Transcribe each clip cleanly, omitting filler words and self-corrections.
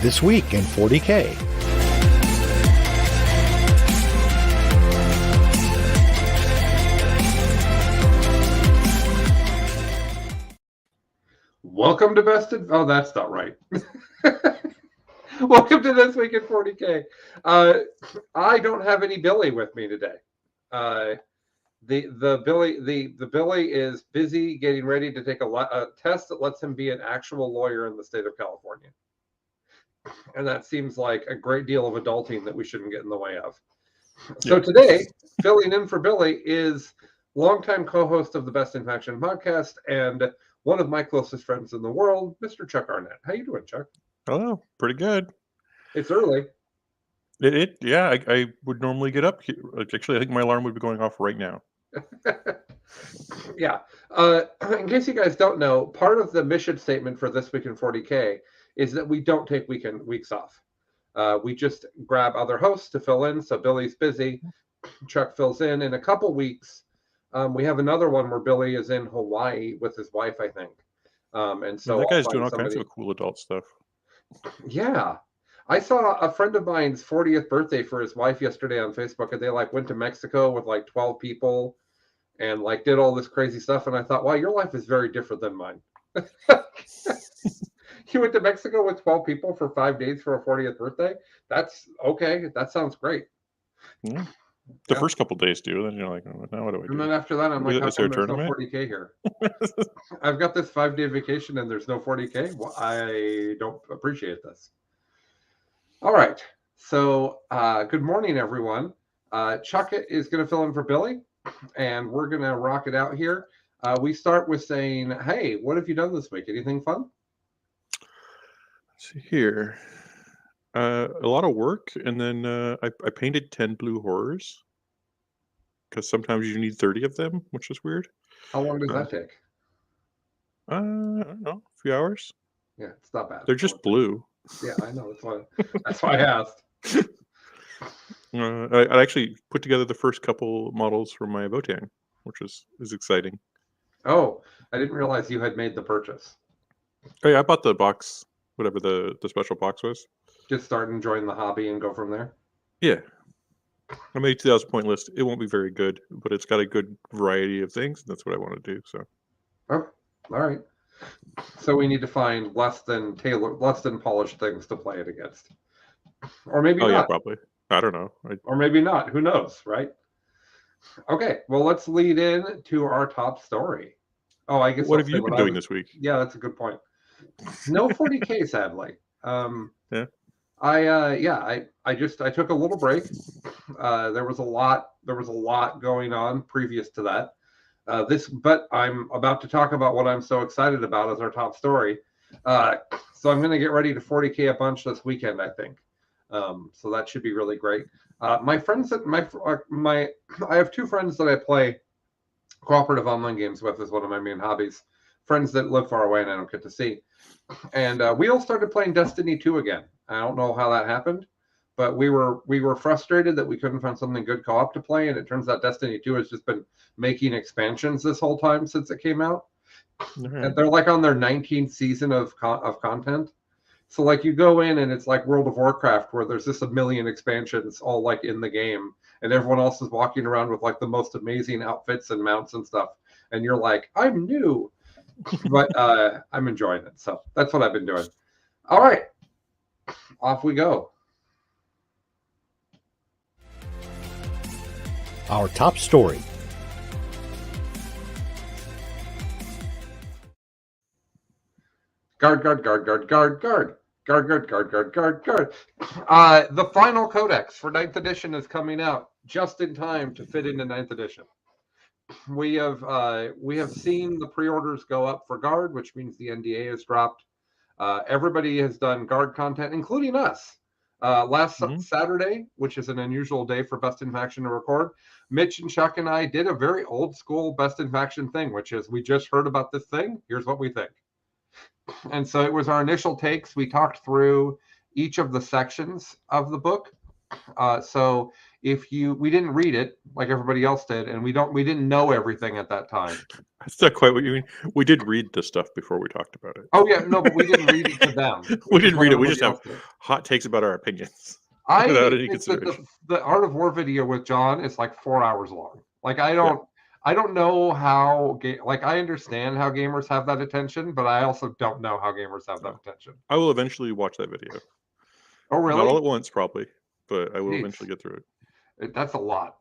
This week in 40K. Welcome to Oh, that's not right. Welcome to This Week in 40K. I don't have any Billy with me today. The Billy is busy getting ready to take a test that lets him be an actual lawyer in the state of California. And that seems like a great deal of adulting that we shouldn't get in the way of. So today, filling in for Billy is longtime co-host of the Best in Faction podcast and one of my closest friends in the world, Mr. Chuck Arnett. How you doing, Chuck? Oh, pretty good. It's early. I would normally get up. Actually, I think my alarm would be going off right now. Yeah. In case you guys don't know, part of the mission statement for This Week in 40K is that we don't take weeks off. We just grab other hosts to fill in. So Billy's busy. Chuck fills in a couple weeks. We have another one where Billy is in Hawaii with his wife, I think. And so that guy's doing all kinds of cool adult stuff. Yeah. I saw a friend of mine's 40th birthday for his wife yesterday on Facebook, and they went to Mexico with 12 people and did all this crazy stuff. And I thought, wow, your life is very different than mine. You went to Mexico with 12 people for 5 days for a 40th birthday? That's okay. That sounds great. Yeah. The first couple days do. Then you're like, oh, now what do I do? And then after that, I'm like, how come there's no 40K here? I've got this 5-day vacation and there's no 40K? Well, I don't appreciate this. All right. So good morning, everyone. Chuck is going to fill in for Billy, and we're going to rock it out here. We start with saying, hey, what have you done this week? Anything fun? Let's see here. A lot of work, and then I painted 10 blue horrors because sometimes you need 30 of them, which is weird. How long does that take? I don't know, a few hours. Yeah, it's not bad. They're just blue. Yeah, I know. That's why I asked. I actually put together the first couple models for my Votang, which is exciting. Oh, I didn't realize you had made the purchase. Oh yeah, I bought the box, whatever the special box was. Just start enjoying the hobby and go from there? Yeah. I made a 2,000 point list. It won't be very good, but it's got a good variety of things. And that's what I want to do. So. Oh, all right. So we need to find less than polished things to play it against. Or maybe not. Yeah, probably. I don't know. Or maybe not. Who knows, right? Okay. Well, let's lead in to our top story. Oh, I guess. What have you been doing this week? Yeah, that's a good point. No 40K, sadly. Yeah. I took a little break. There was a lot going on previous to that. But I'm about to talk about what I'm so excited about as our top story. So I'm going to get ready to 40K a bunch this weekend, I think. So that should be really great. My friends I have two friends that I play cooperative online games with as one of my main hobbies. Friends that live far away and I don't get to see. And we all started playing Destiny 2 again. I don't know how that happened, but we were frustrated that we couldn't find something good co-op to play, and it turns out Destiny 2 has just been making expansions this whole time since it came out. Mm-hmm. And they're on their 19th season of content. So you go in and it's like World of Warcraft where there's just a million expansions all in the game, and everyone else is walking around with the most amazing outfits and mounts and stuff, and you're like, I'm new. But I'm enjoying it. So that's what I've been doing. All right. Off we go. Our top story. Guard. The final codex for 9th edition is coming out just in time to fit into 9th edition. We have seen the pre-orders go up for Guard, which means the NDA is dropped. Everybody has done Guard content, including us. Last Saturday, which is an unusual day for Best in Faction to record, Mitch and Chuck and I did a very old school Best in Faction thing, which is we just heard about this thing. Here's what we think. And so it was our initial takes. We talked through each of the sections of the book. So we didn't read it like everybody else did, and we didn't know everything at that time. That's not quite what you mean. We did read the stuff before we talked about it. Oh yeah, no, but we didn't read it to them. We didn't read it. We just have hot takes about our opinions. I without any think that consideration. the Art of War video with John is like 4 hours long. Like I don't know how like I understand how gamers have that attention, but I also don't know how gamers have that attention. I will eventually watch that video. Oh really? Not all at once, probably, but I will Jeez. eventually get through it. That's a lot.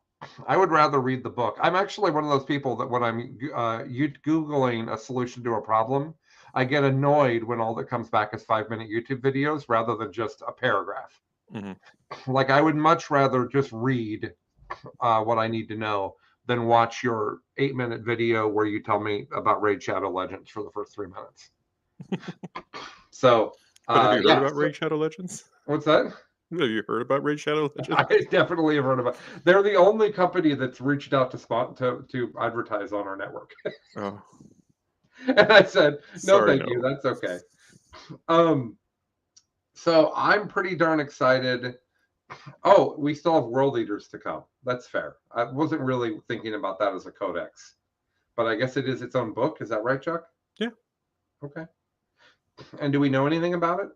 I would rather read the book. I'm actually one of those people that when I'm Googling a solution to a problem, I get annoyed when all that comes back is 5-minute YouTube videos rather than just a paragraph. Mm-hmm. Like I would much rather just read what I need to know than watch your 8-minute video where you tell me about Raid Shadow Legends for the first 3 minutes. So, but have you heard about Raid Shadow Legends? What's that? Have you heard about Raid Shadow Legends? I definitely have heard about it. They're the only company that's reached out to advertise on our network. Oh. And I said, no, Sorry, thank you. That's okay. So I'm pretty darn excited. Oh, we still have World Eaters to come. That's fair. I wasn't really thinking about that as a codex, but I guess it is its own book. Is that right, Chuck? Yeah. Okay. And do we know anything about it?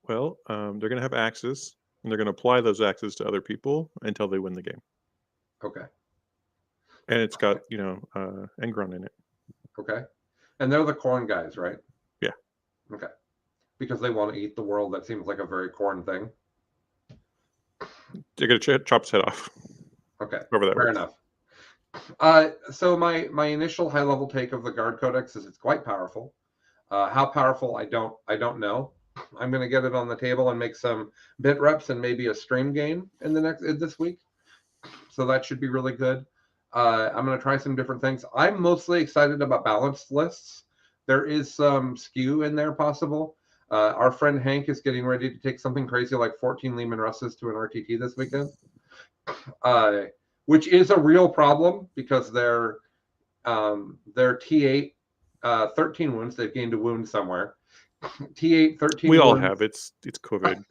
Well, they're going to have axes, and they're going to apply those axes to other people until they win the game. Okay. And it's got, Engron in it. Okay. And they're the corn guys, right? Yeah. Okay. Because they want to eat the world. That seems like a very corn thing. They're going to chop his head off. Okay. Over that Fair works. enough. So my initial high level take of the Guard Codex is it's quite powerful. How powerful, I don't know. I'm going to get it on the table and make some bit reps and maybe a stream game in this week. So that should be really good. I'm going to try some different things. I'm mostly excited about balanced lists. There is some skew in there possible. Our friend Hank is getting ready to take something crazy like 14 Lehman Russes to an RTT this weekend, which is a real problem because they're T8 13 wounds. They've gained a wound somewhere. T8 13 we all wounds. have it's COVID.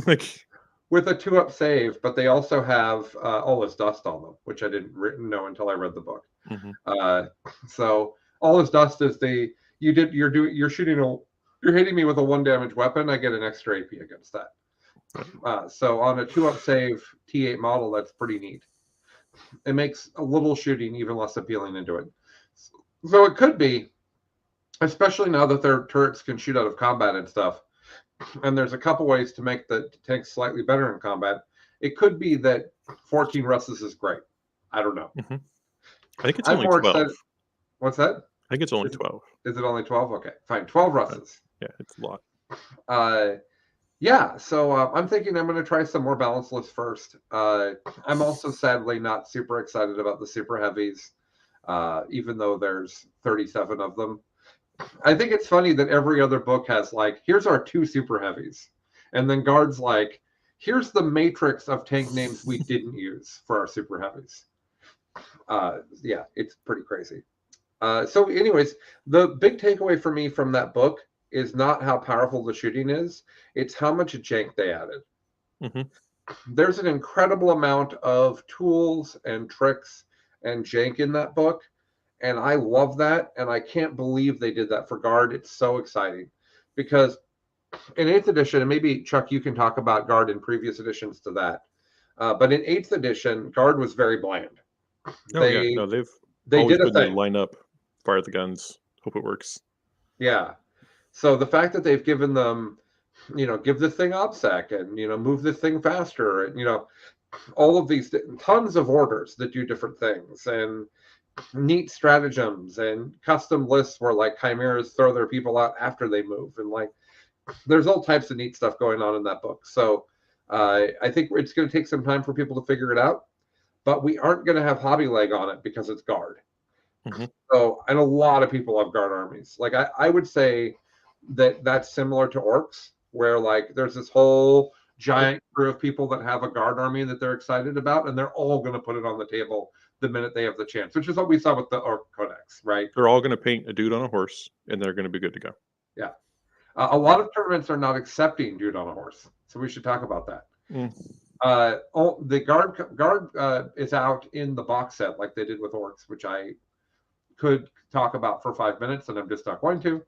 Like with a 2-up save, but they also have Ola's Dust on them, which I didn't know until I read the book. Mm-hmm. So Ola's Dust is you're hitting me with a 1 damage weapon. I get an extra AP against that. So on a 2-up save T8 model, that's pretty neat. It makes a little shooting even less appealing into it. So it could be, especially now that their turrets can shoot out of combat and stuff. And there's a couple ways to make the tanks slightly better in combat. It could be that 14 Russes is great. I don't know. Mm-hmm. I think it's only 12. Excited. What's that? I think it's only 12. Is it only 12? Okay, fine. 12 Russes. Yeah, it's a lot. Yeah, so I'm thinking I'm going to try some more balanced lists first. I'm also sadly not super excited about the super heavies, even though there's 37 of them. I think it's funny that every other book has like, here's our 2 super heavies. And then Guard's like, here's the matrix of tank names we didn't use for our super heavies. Yeah, it's pretty crazy. So anyways, the big takeaway for me from that book is not how powerful the shooting is. It's how much jank they added. Mm-hmm. There's an incredible amount of tools and tricks and jank in that book. And I love that. And I can't believe they did that for Guard. It's so exciting because in 8th edition, and maybe Chuck, you can talk about Guard in previous editions to that. But in 8th edition, Guard was very bland. They've always did a thing. Line up, fire the guns, hope it works. Yeah. So the fact that they've given them, give this thing OBSEC and, move this thing faster and, all of these tons of orders that do different things and neat stratagems and custom lists where like chimeras throw their people out after they move. And like, there's all types of neat stuff going on in that book. So I think it's going to take some time for people to figure it out, but we aren't going to have hobby leg on it because it's Guard. Mm-hmm. So, and a lot of people have Guard armies. Like I would say that's similar to Orcs, where like there's this whole giant crew of people that have a Guard army that they're excited about, and they're all going to put it on the table the minute they have the chance, which is what we saw with the Orc Codex, right? They're all going to paint a dude on a horse, and they're going to be good to go. Yeah. A lot of tournaments are not accepting dude on a horse, so we should talk about that. The guard is out in the box set like they did with Orcs, which I could talk about for 5 minutes, and I'm just not going to.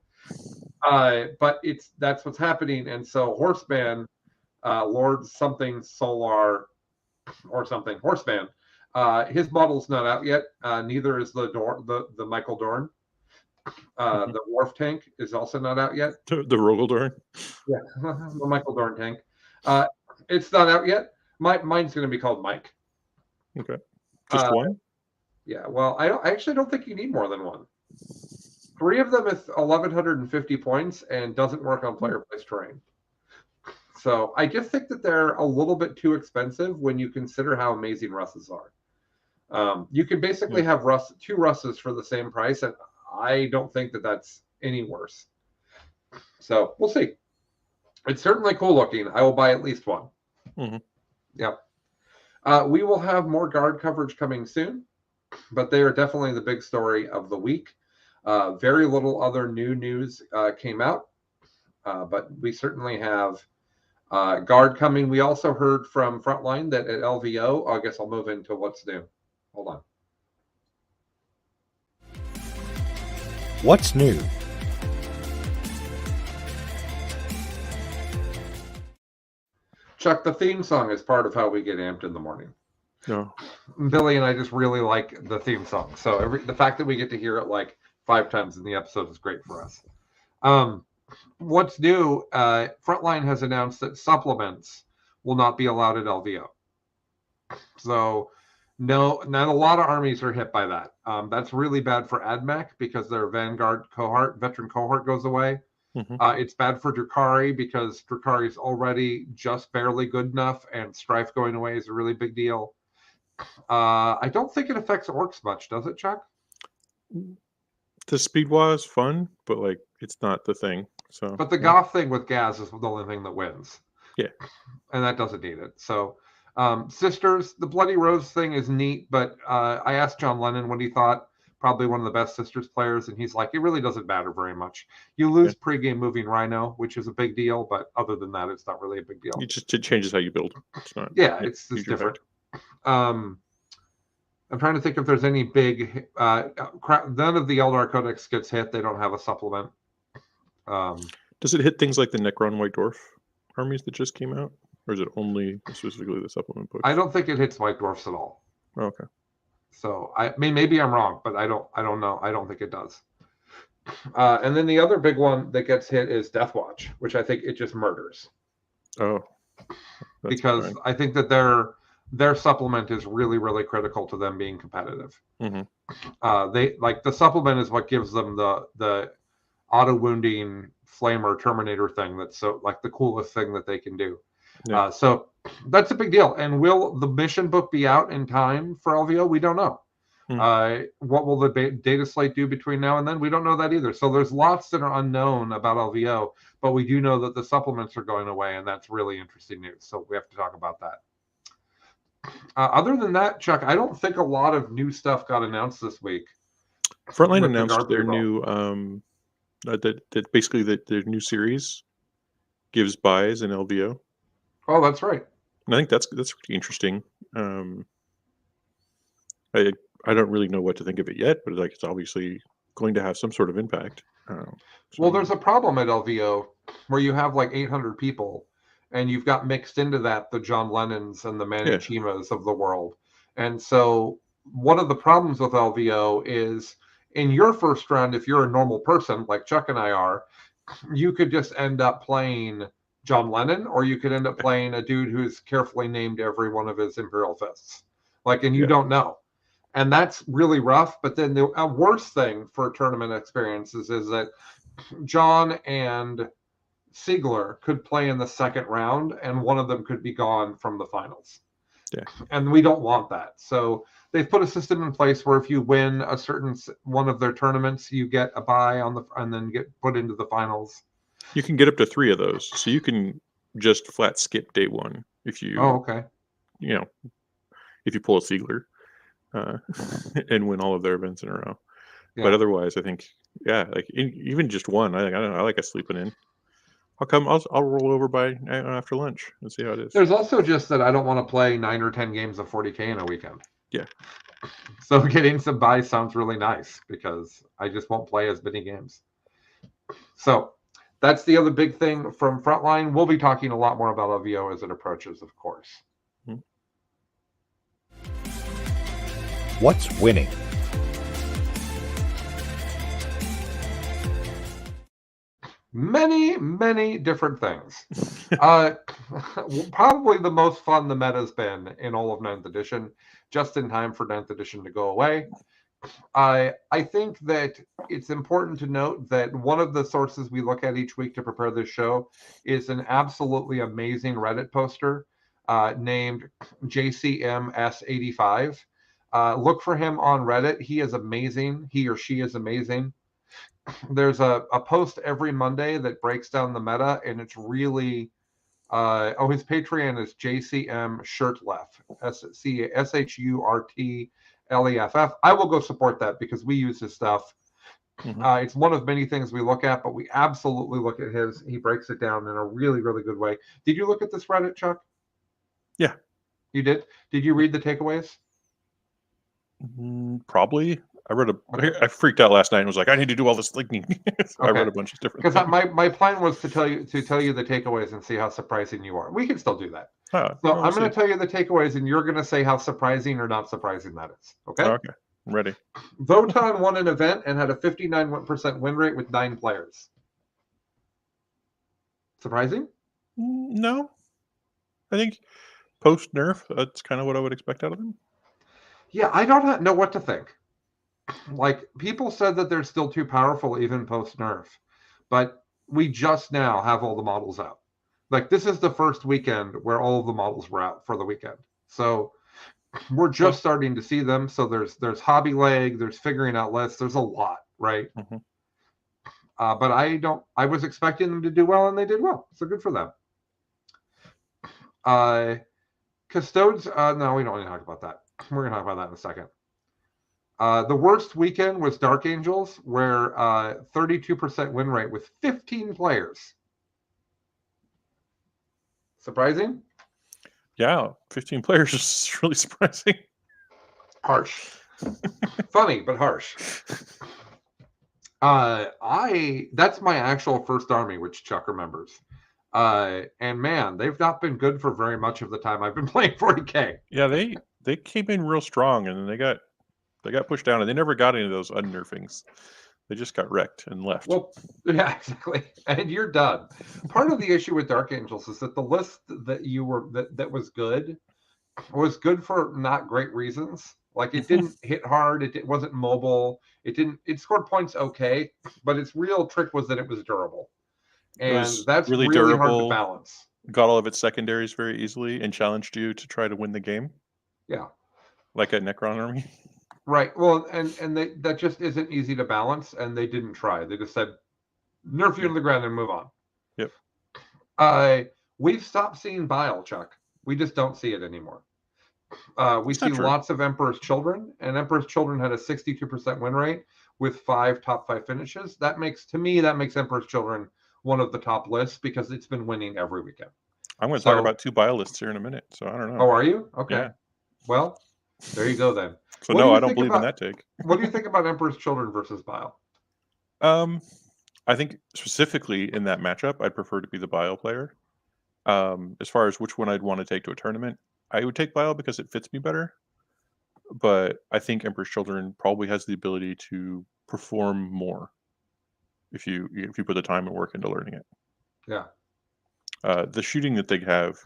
But that's what's happening, and so Horseman, Lord something Solar or something Horseman, his model's not out yet. Neither is the Michael Dorn. The Wharf tank is also not out yet. The Rogel Dorn. Yeah, the Michael Dorn tank. It's not out yet. Mine's going to be called Mike. Okay, just one. Yeah, well, I actually don't think you need more than one. 3 of them is 1,150 points and doesn't work on player place terrain. So I just think that they're a little bit too expensive when you consider how amazing Russes are. You can basically have 2 Russes for the same price, and I don't think that that's any worse. So we'll see. It's certainly cool looking. I will buy at least one. Mm-hmm. Yep. We will have more guard coverage coming soon, but they are definitely the big story of the week. Very little other new news came out, but we certainly have guard coming. We also heard from Frontline that at LVO, I guess I'll move into what's new. Hold on. What's new? Chuck, the theme song is part of how we get amped in the morning. No. Billy and I just really like the theme song. So the fact that we get to hear it like 5 times in the episode is great for us. What's new? Frontline has announced that supplements will not be allowed at LVO. So no, not a lot of armies are hit by that. That's really bad for AdMech because their Vanguard veteran cohort goes away. Mm-hmm. It's bad for Drukhari because Drukhari is already just barely good enough, and Strife going away is a really big deal. I don't think it affects Orcs much, does it, Chuck? The speed was fun, but like it's not the thing. So, but the Goth thing with Gaz is the only thing that wins. Yeah, and that doesn't need it. So, Sisters, the Bloody Rose thing is neat, but I asked John Lennon what he thought. Probably one of the best Sisters players, and he's like, it really doesn't matter very much. You lose pregame moving Rhino, which is a big deal, but other than that, it's not really a big deal. It changes how you build. It's not. Yeah, it's different. I'm trying to think if there's any big. None of the Eldar Codex gets hit. They don't have a supplement. Does it hit things like the Necron White Dwarf armies that just came out, or is it only specifically the supplement books? I don't think it hits White Dwarfs at all. Oh, okay. So I mean, maybe I'm wrong, but I don't know. I don't think it does. And then the other big one that gets hit is Deathwatch, which I think it just murders. Oh, because fine. I think that their supplement is really, really critical to them being competitive. Mm-hmm. They like the supplement is what gives them the auto wounding flamer Terminator thing. That's so like the coolest thing that they can do. Yeah. So that's a big deal. And will the mission book be out in time for LVO? We don't know. What will the data slate do between now and then? We don't know that either. So there's lots that are unknown about LVO, but we do know that the supplements are going away, and that's really interesting news. So we have to talk about that. Other than that, Chuck, I don't think a lot of new stuff got announced this week. Frontline announced their new that basically their new series gives buys in LVO. Oh, that's right. And I think that's pretty interesting. I don't really know what to think of it yet, but like it's obviously going to have some sort of impact. Well, there's a problem at LVO where you have like 800 people, and you've got mixed into that the John Lennons and the Manichimas of the world. And so one of the problems with LVO is in your first round, if you're a normal person like Chuck and I are, you could just end up playing John Lennon, or you could end up playing a dude who's carefully named every one of his Imperial Fists. And you don't know. And that's really rough. But then the worst thing for tournament experiences is that John and Siegler could play in the second round, and one of them could be gone from the finals. Yeah. And we don't want that. So they've put a system in place where if you win a certain one of their tournaments, you get a bye and then get put into the finals. You can get up to 3 of those, so you can just flat skip day 1 if you. Oh, okay. If you pull a Siegler, and win all of their events in a row. Yeah. But otherwise, I think, like even just one, I don't know. I like a sleeping in. I'll come. I'll roll over by after lunch and see how it is. There's also just that I don't want to play 9 or 10 games of 40K in a weekend. Yeah. So getting some buys sounds really nice because I just won't play as many games. So that's the other big thing from Frontline. We'll be talking a lot more about LVO as it approaches, of course. What's winning? Many different things. Probably the most fun the meta's been in all of 9th edition, just in time for 9th edition to go away. I think that it's important to note that one of the sources we look at each week to prepare this show is an absolutely amazing Reddit poster named JCMS85. Look for him on Reddit. He is amazing. He or she is amazing. There's a post every Monday that breaks down the meta, and it's really his Patreon is JCM Shirtleff, SHURTLEFF. I will go support that because we use his stuff. It's one of many things we look at, but we absolutely look at his. He breaks it down in a really good way. Did you look at this Reddit, Chuck? Yeah. You did? Did you read the takeaways? Probably. I freaked out last night and was like, I need to do all this linking. So I read a bunch of different things. Because my plan was to tell you the takeaways and see how surprising you are. We can still do that. So I'm going to tell you the takeaways, and you're going to say how surprising or not surprising that is. Okay? Okay. I'm ready. Votan won an event and had a 59% win rate with 9 players. Surprising? No. I think post nerf, that's kind of what I would expect out of him. Yeah, I don't know what to think. Like, people said that they're still too powerful even post nerf, but we just now have all the models out. Like, this is the first weekend where all of the models were out for the weekend. So we're just starting to see them. So there's Hobby Leg, there's figuring out lists, there's a lot, right? But I was expecting them to do well, and they did well. So good for them. Custodes, no, we don't need to talk about that. We're going to talk about that in a second. The worst weekend was Dark Angels, where 32% win rate with 15 players. Surprising? Yeah, 15 players is really surprising. Harsh. Funny, but harsh. That's my actual first army, which Chuck remembers. And man, they've not been good for very much of the time I've been playing 40K. Yeah, they came in real strong, and then they got pushed down, and they never got any of those unnerfings. They just got wrecked and left. Well, yeah, exactly. And you're done. Part of the issue with Dark Angels is that the list that you were that was good for not great reasons. Like, it didn't hit hard. It wasn't mobile. It scored points okay, but its real trick was that it was durable. And that's really hard to balance. Got all of its secondaries very easily and challenged you to try to win the game. Yeah. Like a Necron army. Right. Well, and that just isn't easy to balance, and they didn't try. They just said, nerf you to the ground and move on. Yep. We've stopped seeing Bile, Chuck. We just don't see it anymore. We see lots of Emperor's Children, and Emperor's Children had a 62% win rate with 5 top 5 finishes. That makes Emperor's Children one of the top lists because it's been winning every weekend. I'm going to talk about 2 Bile lists here in a minute, so I don't know. Oh, are you? Okay. Yeah. Well, there you go then. So no, I don't believe in that take. What do you think about Emperor's Children versus Bile? I think specifically in that matchup, I'd prefer to be the Bile player. As far as which one I'd want to take to a tournament, I would take Bile because it fits me better. But I think Emperor's Children probably has the ability to perform more if you put the time and work into learning it. Yeah. The shooting that they have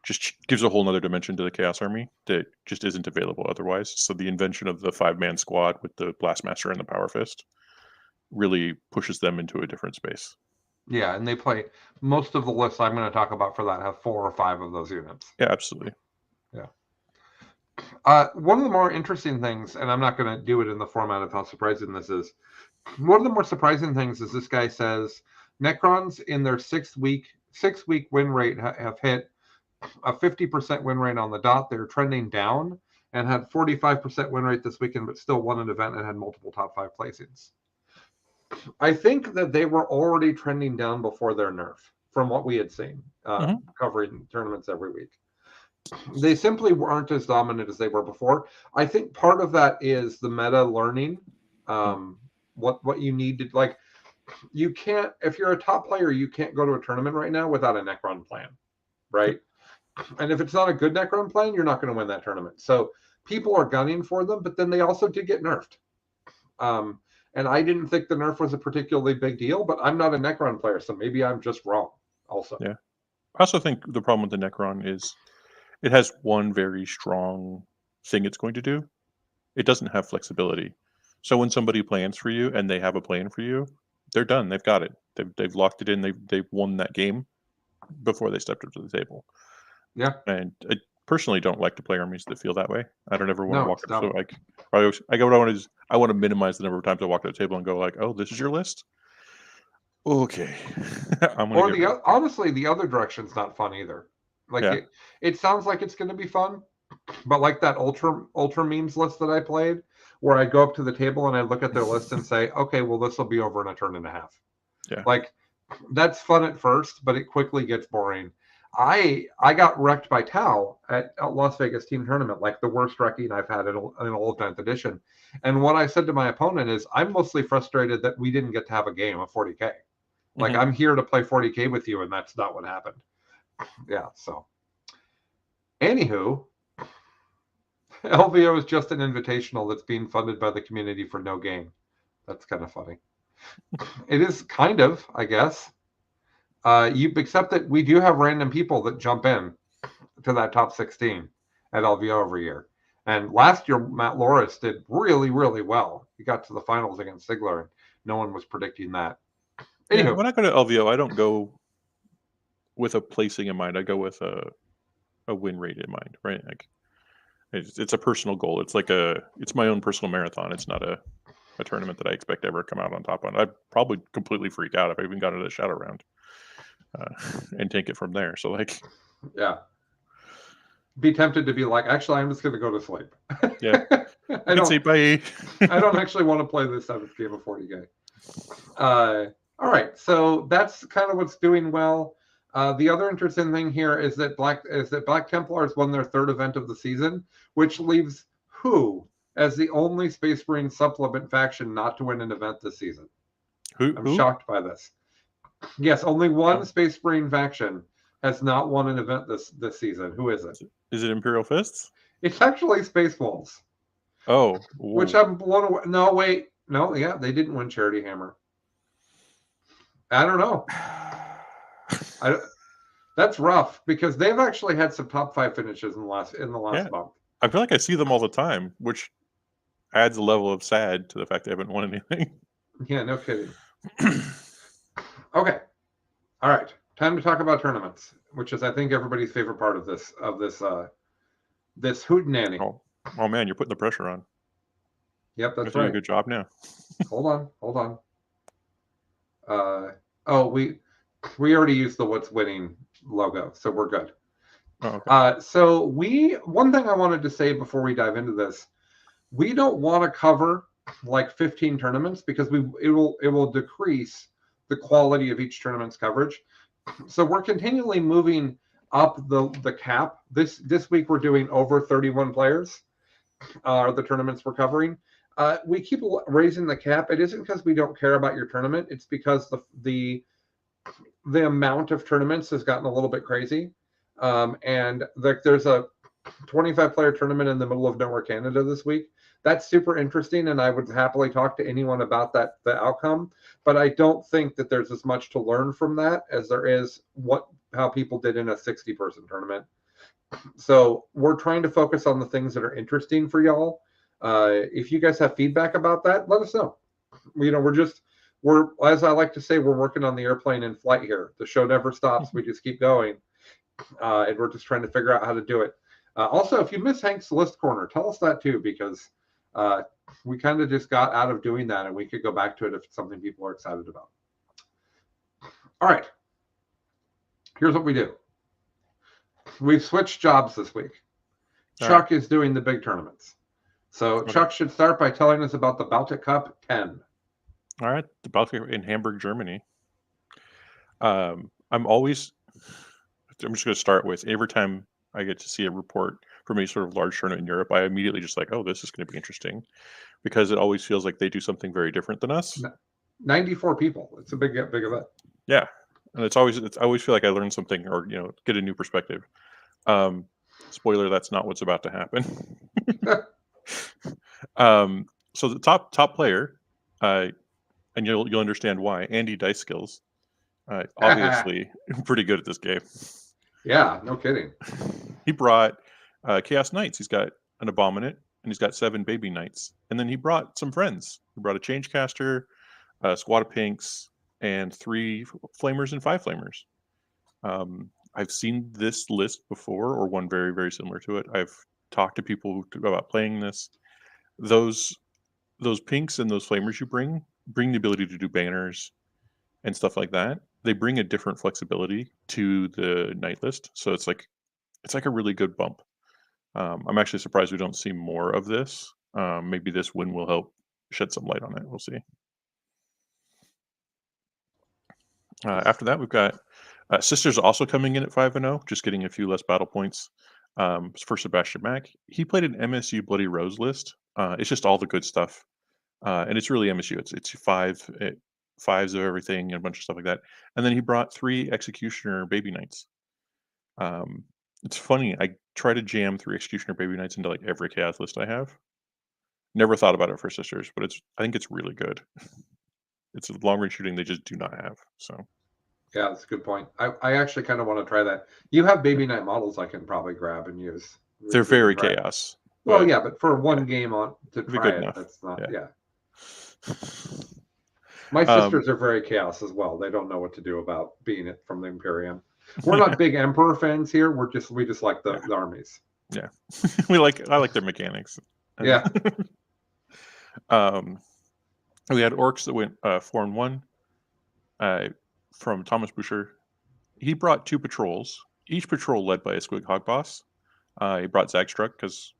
just gives a whole nother dimension to the Chaos Army that just isn't available otherwise. So the invention of the 5-man squad with the Blastmaster and the Power Fist really pushes them into a different space. Yeah, and they play most of the lists I'm going to talk about for that have 4 or 5 of those units. Yeah, absolutely. Yeah. One of the more interesting things, and I'm not going to do it in the format of how surprising this is. One of the more surprising things is this guy says Necrons in their 6-week win rate have hit a 50% win rate on the dot. They're trending down and had 45% win rate this weekend, but still won an event and had multiple top 5 placings. I think that they were already trending down before their nerf from what we had seen, covering tournaments every week. They simply weren't as dominant as they were before. I think part of that is the meta learning what you need to, like, you can't, if you're a top player, you can't go to a tournament right now without a Necron plan, right? And if it's not a good Necron plan, you're not going to win that tournament. So people are gunning for them, but then they also did get nerfed. And I didn't think the nerf was a particularly big deal, but I'm not a Necron player, so maybe I'm just wrong also. Yeah. I also think the problem with the Necron is it has one very strong thing it's going to do. It doesn't have flexibility. So when somebody plans for you and they have a plan for you, they're done. They've got it. They've locked it in. They've won that game before they stepped up to the table. Yeah. And I personally don't like to play armies that feel that way. I don't ever want to walk up. So dumb. I want to minimize the number of times I walk to the table and go like, "Oh, this is your list." Okay. Honestly, the other direction's not fun either. Like it sounds like it's going to be fun, but like that ultra memes list that I played, where I go up to the table and I look at their list and say, okay, well, this will be over in a turn and a half. Yeah. Like that's fun at first, but it quickly gets boring. I got wrecked by Tau at Las Vegas team tournament, like the worst wrecking I've had in an old 9th edition. And what I said to my opponent is, I'm mostly frustrated that we didn't get to have a game of 40K. Like I'm here to play 40K with you, and that's not what happened. Yeah. So, anywho, LVO is just an invitational that's being funded by the community for no gain. That's kind of funny. It is kind of, I guess. You accept that we do have random people that jump in to that top 16 at LVO every year. And last year, Matt Loris did really, really well. He got to the finals against Sigler, and no one was predicting that. Anywho. Yeah, when I go to LVO, I don't go with a placing in mind. I go with a win rate in mind, right? Like it's a personal goal. It's like it's my own personal marathon. It's not a tournament that I expect to ever come out on top on. I'd probably completely freak out if I even got into the shadow round and take it from there. So like, yeah, be tempted to be like, actually, I'm just going to go to sleep. Yeah, I don't say bye. I don't actually want to play this 7th game of 40K. All right, so that's kind of what's doing well. The other interesting thing here is that Black Templars won their 3rd event of the season, which leaves who as the only Space Marine supplement faction not to win an event this season. I'm shocked by this. Yes, only one Space Marine faction has not won an event this season. Who is it? Is it Imperial Fists? It's actually Space Wolves. Oh. Which I'm blown away. No, wait. No, yeah, they didn't win Charity Hammer. I don't know. That's rough because they've actually had some top 5 finishes in the last month. I feel like I see them all the time, which adds a level of sad to the fact they haven't won anything. Yeah, no kidding. Okay. All right. Time to talk about tournaments, which is I think everybody's favorite part of this hootenanny. Oh man, you're putting the pressure on. Yep, that's right. Doing a good job now. Hold on. We already used the what's winning logo, so we're good. Oh, okay. So one thing I wanted to say before we dive into this, we don't want to cover like 15 tournaments because it will decrease the quality of each tournament's coverage. So we're continually moving up the cap. This week we're doing over 31 players. The tournaments we're covering. We keep raising the cap. It isn't because we don't care about your tournament. It's because the amount of tournaments has gotten a little bit crazy. And there's a 25-player tournament in the middle of nowhere, Canada this week. That's super interesting, and I would happily talk to anyone about the outcome. But I don't think that there's as much to learn from that as there is how people did in a 60-person tournament. So we're trying to focus on the things that are interesting for y'all. If you guys have feedback about that, let us know. We're as I like to say, we're working on the airplane in flight here. The show never stops. We just keep going, and we're just trying to figure out how to do it. Also, if you miss Hank's list corner, tell us that too, because we kind of just got out of doing that, and we could go back to it if it's something people are excited about. All right. Here's what we do. We've switched jobs this week. Chuck is doing the big tournaments. So Chuck should start by telling us about the Baltic Cup 10. All right, the Balcony in Hamburg, Germany. I'm always. I'm just going to start with every time I get to see a report from any sort of large tournament in Europe, I immediately just like, oh, this is going to be interesting because it always feels like they do something very different than us. 94 people. It's a big event. Yeah, and I always feel like I learned something or get a new perspective. Spoiler: that's not what's about to happen. So the top player, and you'll understand why. Andy Dice Skills, obviously pretty good at this game. Yeah, no kidding. He brought Chaos Knights. He's got an Abominate, and he's got 7 Baby Knights. And then he brought some friends. He brought a Changecaster, a squad of Pinks, and 3 Flamers and 5 Flamers. I've seen this list before, or one very, very similar to it. I've talked to people about playing this. Those Pinks and those Flamers you bring the ability to do banners and stuff like that. They bring a different flexibility to the Knight list. So it's like a really good bump. I'm actually surprised we don't see more of this. Maybe this win will help shed some light on it. We'll see. After that, we've got Sisters also coming in at 5-0, just getting a few less battle points. For Sebastian Mack, he played an MSU Bloody Rose list. It's just all the good stuff, and it's really MSU. It's 5s of everything and a bunch of stuff like that. And then he brought 3 Executioner Baby Knights. It's funny. I try to jam 3 Executioner Baby Knights into like every Chaos list I have. Never thought about it for Sisters, but I think it's really good. It's a long range shooting they just do not have. So yeah, that's a good point. I actually kind of want to try that. You have Baby Knight models I can probably grab and use. They're very Chaos. Well, yeah, but for one game on to try it, enough. that's not. Yeah. My sisters are very Chaos as well. They don't know what to do about being it from the Imperium. We're not big Emperor fans here. We just like the armies. Yeah, I like their mechanics. Yeah. We had Orcs that went 4-1. From Thomas Boucher, he brought 2 patrols. Each patrol led by a Squig Hog Boss. He brought Zagstruck because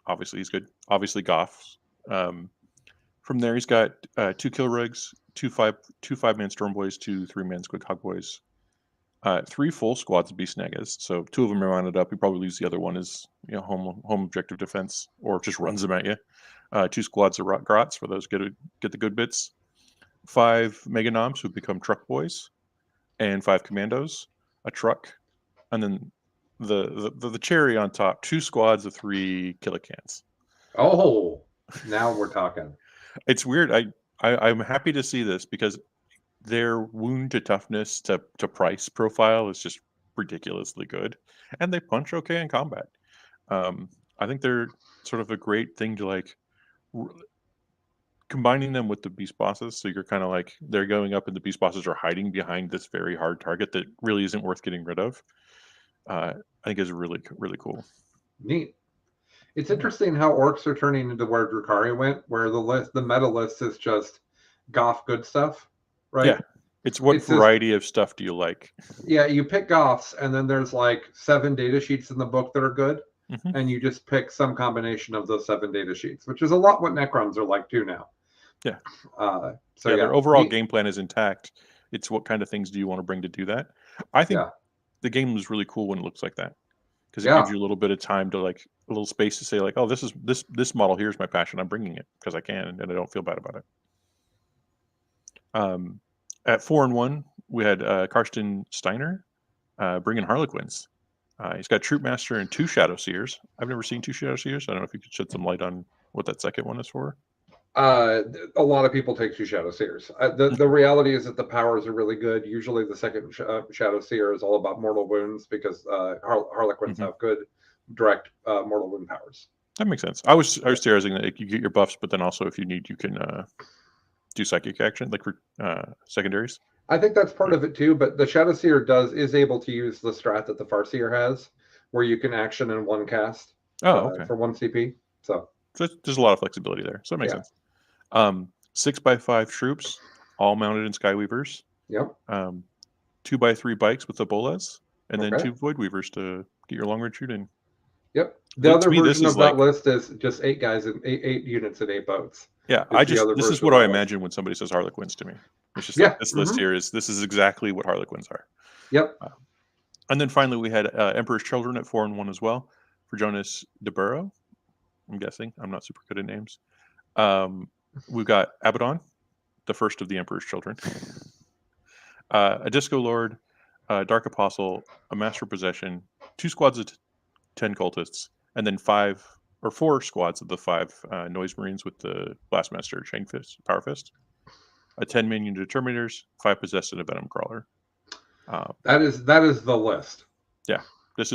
obviously he's good. Obviously Goths. From there, he's got 2 Killrigs, 2 5-man Storm Boys, 2 3-man Squig Hog Boys, 3 full squads of Beast Nagas. So 2 of them are rounded up. He probably leaves the other one as home objective defense, or just runs them at you. 2 squads of Grots for those get the good bits. 5 Mega Noms who become Truck Boys, and 5 Commandos, a truck, and then the cherry on top, 2 squads of 3 Killicans. Oh, now we're talking. It's weird. I'm happy to see this because their wound to toughness to price profile is just ridiculously good, and they punch okay in combat. I think they're sort of a great thing to like combining them with the beast bosses. So you're kind of like they're going up and the beast bosses are hiding behind this very hard target that really isn't worth getting rid of. I think is really, really cool. Neat. It's interesting how Orcs are turning into where Drukhari went, where the meta list is just Goth good stuff, right? Yeah. It's what variety of stuff do you like? Yeah, you pick Goths, and then there's like 7 data sheets in the book that are good, and you just pick some combination of those 7 data sheets, which is a lot what Necrons are like too now. Yeah. So their overall game plan is intact. It's what kind of things do you want to bring to do that? I think the game is really cool when it looks like that, because it gives you a little bit of time to like a little space to say like, oh, this model here's my passion. I'm bringing it because I can, and I don't feel bad about it. At 4-1, we had Karsten Steiner bringing Harlequins. He's got Troop Master and 2 Shadow Seers. I've never seen 2 Shadow Seers. I don't know if you could shed some light on what that second one is for. A lot of people take 2 Shadow Seers. The reality is that the powers are really good. Usually the second Shadow Seer is all about mortal wounds because Harlequins have good direct mortal wound powers. That makes sense. I was theorizing that you get your buffs, but then also if you need, you can do psychic action like for secondaries. I think that's part of it too, but the Shadow Seer is able to use the strat that the Farseer has, where you can action in 1 cast for 1 CP. So there's a lot of flexibility there, so it makes sense. 6x5 troops, all mounted in Skyweavers. Yep. 2x3 bikes with the bolas, and then 2 Void Weavers to get your long range shooting. Yep. The To other me, this version is of that like, list is just 8 guys and eight units and 8 boats. yeah, Is the other this is version what of I that list. imagine when somebody says Harlequins to me. It's just like Yeah. this list here this is exactly what Harlequins are. Yep. And then finally, we had Emperor's Children at 4 and 1 as well for Jonas de Burrow. I'm guessing. I'm not super good at names. We've got Abaddon, the first of the Emperor's Children, a Disco Lord, Dark Apostle, a Master of Possession, 2 squads of 10 cultists, and then 4 squads of the 5 Noise Marines with the Blastmaster, Chain Fist, Power Fist, a 10-man unit of Terminators, 5 Possessed, and a Venom Crawler. That is the list. Yeah,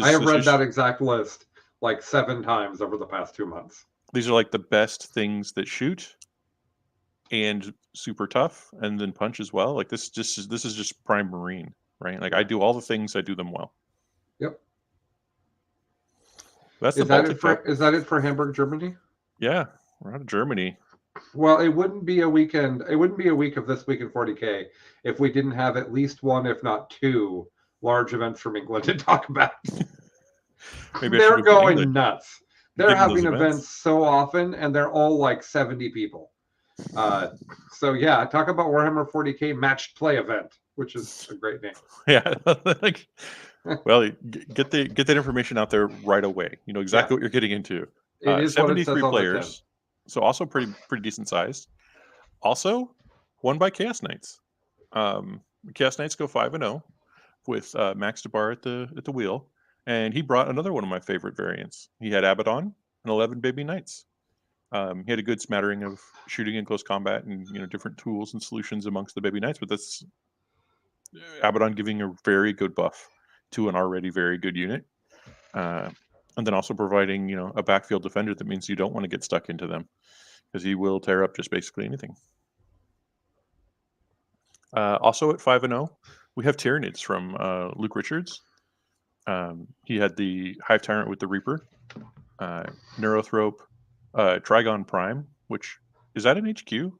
I have read that exact list like 7 times over the past 2 months. These are like the best things that shoot and super tough, and then punch as well. Like this is just prime Marine, right? Like I do all the things, I do them well. Yep. That's Is that it for Hamburg, Germany? Yeah, we're out of Germany. Well, it wouldn't be a weekend. It wouldn't be a week of This Week in 40K if we didn't have at least 1, if not 2, large events from England to talk about. They're going nuts. They're having events so often, and they're all like 70 people. So yeah, talk about Warhammer 40K matched play event, which is a great name. Yeah, like, well, get that information out there right away. You know exactly what you're getting into. It is 73 players, so also pretty decent sized. Also, won by Chaos Knights. Chaos Knights go 5-0 with Max DeBar at the wheel, and he brought another one of my favorite variants. He had Abaddon and 11 Baby Knights. He had a good smattering of shooting in close combat and different tools and solutions amongst the Baby Knights, but that's Abaddon giving a very good buff to an already very good unit, and then also providing a backfield defender that means you don't want to get stuck into them because he will tear up just basically anything. Also at 5-0, we have Tyranids from Luke Richards. He had the Hive Tyrant with the Reaper, Neurothrope, Trigon Prime, which is that an HQ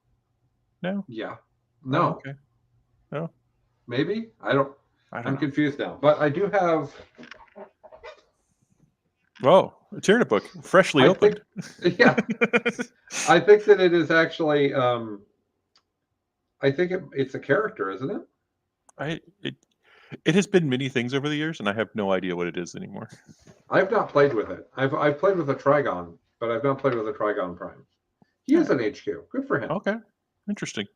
now? Yeah. No. Oh, okay. No. Maybe? I'm confused now. But I do have. Whoa, a Tyrannid book, freshly opened. Yeah. I think that it is actually. I think it's a character, isn't it? It has been many things over the years, and I have no idea what it is anymore. I've not played with it. I've played with a Trigon, but I've not played with a Trigon Prime. He has an HQ. Good for him. Okay, interesting.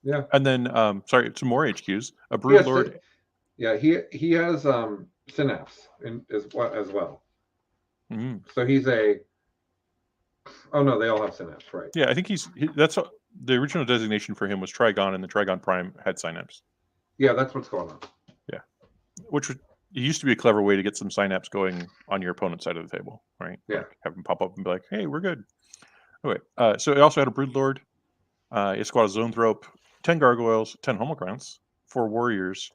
Yeah. And then, some more HQs. A Brood Lord. Yeah, he has Synapse as well. Mm-hmm. So he's a. Oh no, they all have Synapse, right? Yeah, I think that's the original designation for him was Trigon, and the Trigon Prime had Synapse. Yeah, that's what's going on. Yeah, which it used to be a clever way to get some Synapse going on your opponent's side of the table, right? Yeah. Like, have them pop up and be like, "Hey, we're good." Okay, so he also had a Brood Lord, a squad of Zoanthrope, 10 Gargoyles, 10 Homocrons, 4 Warriors,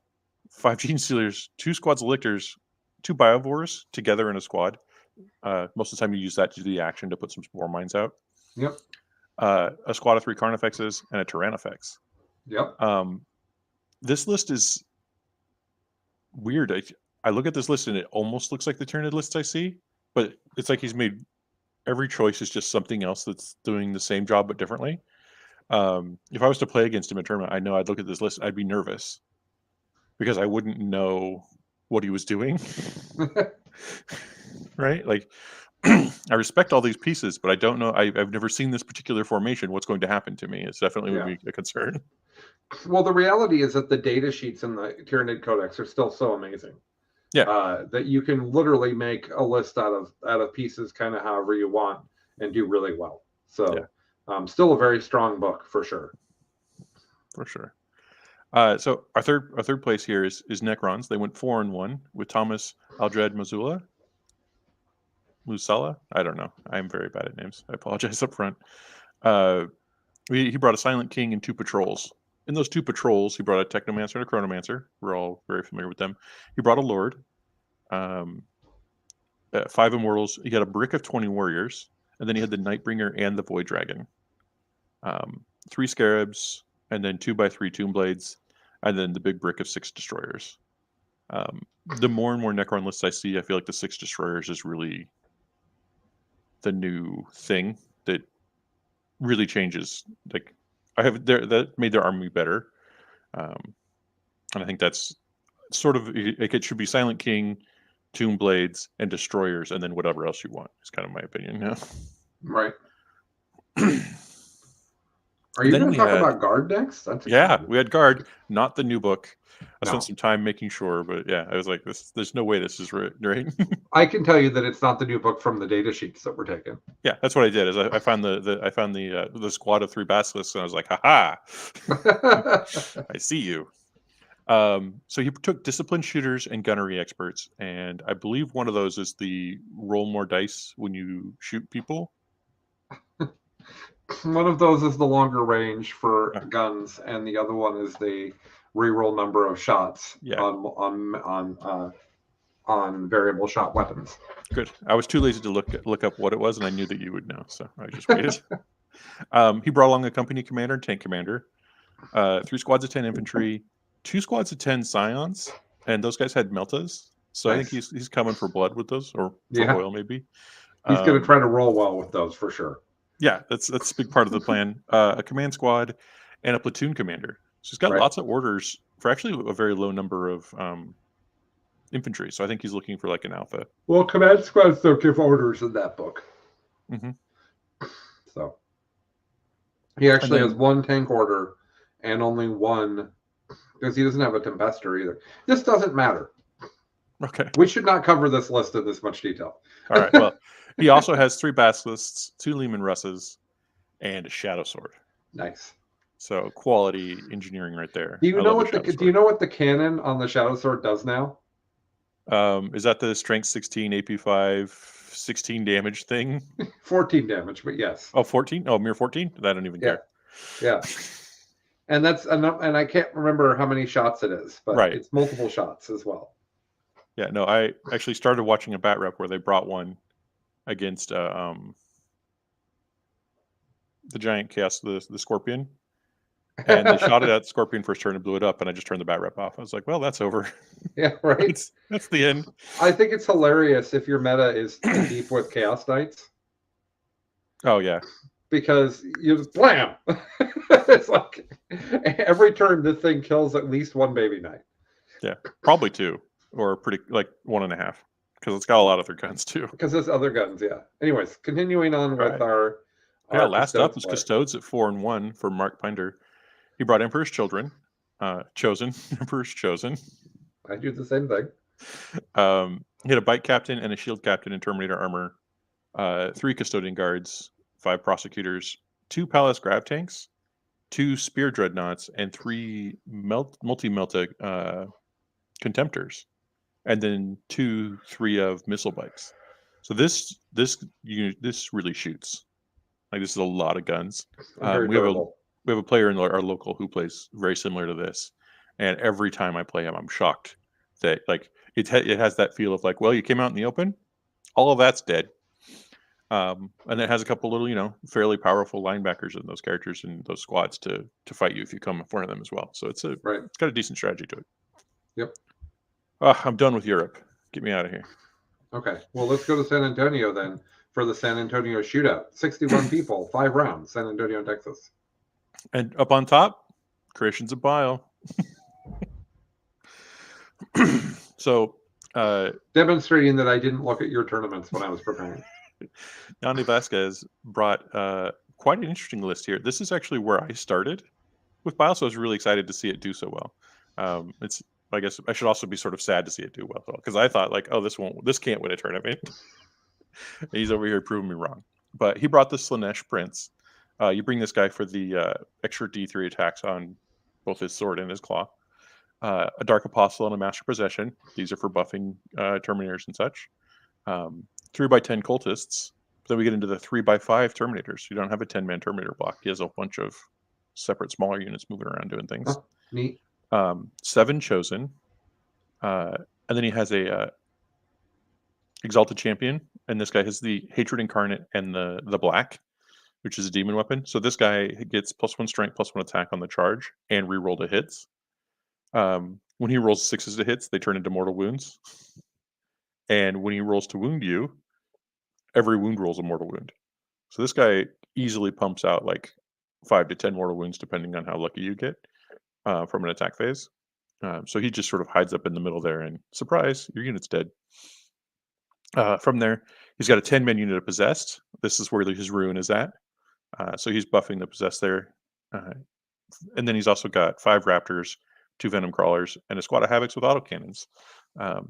5 Gene Stealers, 2 squads of Lictors, 2 Biovores together in a squad. Most of the time you use that to do the action to put some Spore Mines out. Yep. A squad of 3 Carnifexes and a Tyrannifex. Yep. This list is weird. I look at this list and it almost looks like the Tyrannid lists I see, but it's like he's made every choice is just something else that's doing the same job but differently. If I was to play against him in a tournament, I know I'd look at this list, I'd be nervous because I wouldn't know what he was doing. Right? Like, I respect all these pieces, but I don't know. I've never seen this particular formation. What's going to happen to me? It's definitely would be a concern. Well, the reality is that the data sheets in the Tyrannid Codex are still so amazing. Yeah. That you can literally make a list out of pieces kind of however you want and do really well. So, still a very strong book for sure. For sure. So our third place here is Necrons. They went 4-1 with Thomas Aldred Mazula. Musella? I don't know. I'm very bad at names. I apologize up front. He brought a Silent King and 2 patrols. In those 2 patrols, he brought a Technomancer and a Chronomancer. We're all very familiar with them. He brought a Lord, 5 Immortals. He had a brick of 20 Warriors, and then he had the Nightbringer and the Void Dragon. 3 Scarabs, and then 2x3 Tomb Blades, and then the big brick of 6 Destroyers. The more and more Necron lists I see, I feel like the 6 Destroyers is really the new thing that really changes. Like that made their army better, and I think that's sort of like it should be Silent King, Tomb Blades, and Destroyers, and then whatever else you want. Is kind of my opinion. Yeah. Right. Are And you then going we to talk had about Guard next? That's yeah, exciting. we had Guard, not the new book. I No. spent some time making sure, but yeah, I was like, there's no way this is right. I can tell you that it's not the new book from the data sheets that were taken. Yeah, that's what I did. Is I found the squad of 3 basilisks, and I was like, haha, I see you. So he took disciplined shooters and gunnery experts, and I believe one of those is the roll more dice when you shoot people. One of those is the longer range for Yeah. guns, and the other one is the reroll number of shots Yeah. on variable shot weapons. Good. I was too lazy to look up what it was, and I knew that you would know, so I just waited. He brought along a company commander and tank commander, 3 squads of 10 infantry, 2 squads of 10 scions, and those guys had meltas. So I think Nice. he's coming for blood with those, or for Yeah. oil maybe. He's going to try to roll well with those for sure. Yeah, that's a big part of the plan. A command squad and a platoon commander. So he's got Right. lots of orders for actually a very low number of infantry. So I think he's looking for like an alpha. Well, command squads don't give orders in that book. Mm-hmm. So he actually then- has 1 tank order and only 1, because he doesn't have a Tempester either. This doesn't matter. Okay. We should not cover this list in this much detail. All right. Well, he also has 3 basilisks, 2 Lehman Russes, and a Shadow Sword. Nice. So quality engineering right there. Do you I know love what Shadow do you Sword. know what the cannon on the Shadow Sword does now? Is that the strength 16 AP5 16 damage thing? 14 damage, but yes. Oh, 14? Oh, mere 14? I don't even care. Yeah. And that's enough, and I can't remember how many shots it is, but Right. it's multiple shots as well. Yeah, no, I actually started watching a bat rep where they brought one against the giant chaos, the scorpion, and they shot it at the scorpion first turn and blew it up, and I just turned the bat rep off. I was like, well, that's over. Yeah, right. That's the end. I think it's hilarious if your meta is deep with Chaos Knights, Oh yeah, because you just blam. It's like every turn this thing kills at least 1 baby knight. yeah, probably 2 or pretty like 1.5 because it's got a lot of their guns too. Because there's other guns, yeah. Anyways, continuing on with Right. our Yeah, last up Custodes is player. Custodes at 4-1 for Mark Pinder. He brought Emperor's Children, Chosen, Emperor's Chosen. I do the same thing. He had a bike captain and a shield captain in Terminator armor, 3 custodian guards, 5 prosecutors, 2 palace grav tanks, 2 spear dreadnoughts, and 3 multi-melta contemptors, and then 3 of missile bikes. So this really shoots. Like this is a lot of guns. Very We have durable. a player in our local who plays very similar to this, and every time I play him, I'm shocked that like it has that feel of like, well, you came out in the open, all of that's dead, and it has a couple little fairly powerful linebackers in those characters and those squads to fight you if you come in front of them as well. So it's got a decent strategy to it. Yep. I'm done with Europe. Get me out of here. Okay. Well, let's go to San Antonio then for the San Antonio shootout. 61 people, 5 rounds, San Antonio, Texas. And up on top, Creations of Bile. So Demonstrating that I didn't look at your tournaments when I was preparing. Yanni Vasquez brought quite an interesting list here. This is actually where I started with Bile, so I was really excited to see it do so well. I guess I should also be sort of sad to see it do well because I thought like, oh, this can't win a tournament. He's over here proving me wrong. But he brought the Slanesh Prince. You bring this guy for the extra D3 attacks on both his sword and his claw. A Dark Apostle and a Master Possession. These are for buffing Terminators and such. 3x10 cultists. Then we get into the 3x5 Terminators. You don't have a 10-man Terminator block. He has a bunch of separate smaller units moving around doing things. Oh, neat. 7 Chosen. And then he has a Exalted Champion. And this guy has the Hatred Incarnate and the Black, which is a demon weapon. So this guy gets +1 strength, +1 attack on the charge, and reroll to hits. When he rolls 6s to hits, they turn into mortal wounds. And when he rolls to wound you, every wound roll is a mortal wound. So this guy easily pumps out like 5 to 10 mortal wounds, depending on how lucky you get from an attack phase. So he just sort of hides up in the middle there, and surprise, your unit's dead. From there, he's got a 10-man unit of possessed. This is where his ruin is at. So he's buffing the possessed there. And then he's also got 5 raptors, 2 venom crawlers, and a squad of havocs with autocannons. I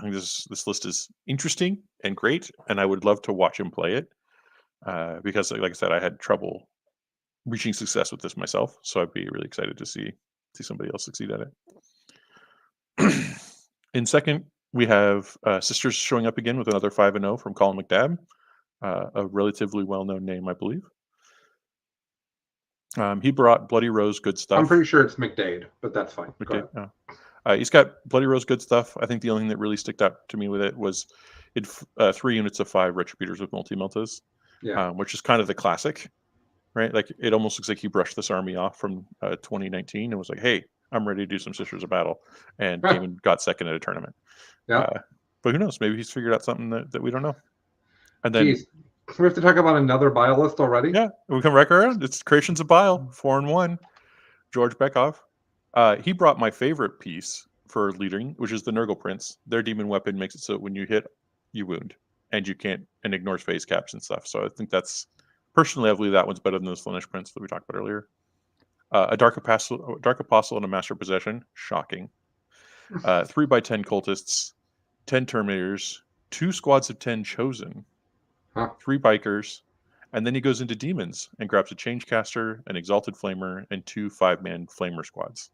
think this list is interesting and great, and I would love to watch him play it because, like I said, I had trouble reaching success with this myself. So I'd be really excited to see somebody else succeed at it. In second, we have Sisters showing up again with another 5-0 from Colin McDab, a relatively well-known name, I believe. He brought Bloody Rose Good Stuff. I'm pretty sure it's McDade, but that's fine. McDade, he's got Bloody Rose Good Stuff. I think the only thing that really stuck out to me with it was 3 units of 5 Retributors with multi-meltas, which is kind of the classic, right? Like, it almost looks like he brushed this army off from 2019 and was like, hey, I'm ready to do some Sisters of Battle, and came and got second at a tournament. But who knows? Maybe he's figured out something that we don't know. And then we have to talk about another bile list already. Yeah, we come back around. It's Creations of Bile, 4-1. George Beckhoff. He brought my favorite piece for leading, which is the Nurgle Prince. Their demon weapon makes it so when you hit, you wound, and you can't, and ignores phase caps and stuff. So I think that's, personally, I believe that one's better than the Slaanesh Prince that we talked about earlier. A Dark Apostle and a Master Possession, shocking. 3x10 cultists, 10 Terminators, 2 squads of 10 Chosen, 3 Bikers, and then he goes into Demons and grabs a Changecaster, an Exalted Flamer, and 2 5-man Flamer squads.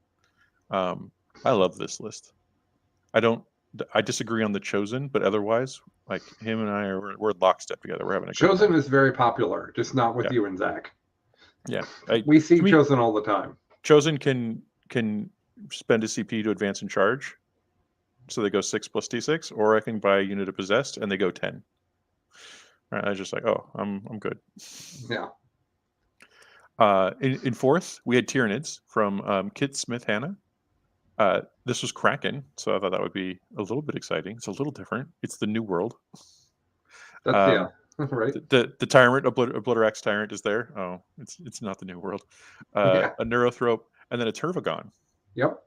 I love this list. I disagree on the Chosen, but otherwise, like, him and I we're lockstep together. We're having a Chosen is very popular, just not with you and Zach. Yeah, we see Chosen all the time. Chosen can spend a CP to advance and charge, so they go 6 plus D6, or I can buy a unit of Possessed and they go 10. Right, I was just like, oh, I'm good. Yeah. In fourth, we had Tyranids from Kit Smith Hanna. This was Kraken, so I thought that would be a little bit exciting. It's a little different. It's the New World. That's right. The Tyrant, a Blooderax Tyrant is there. Oh, it's not the New World. A Neurothrope, and then a Turvagon. Yep.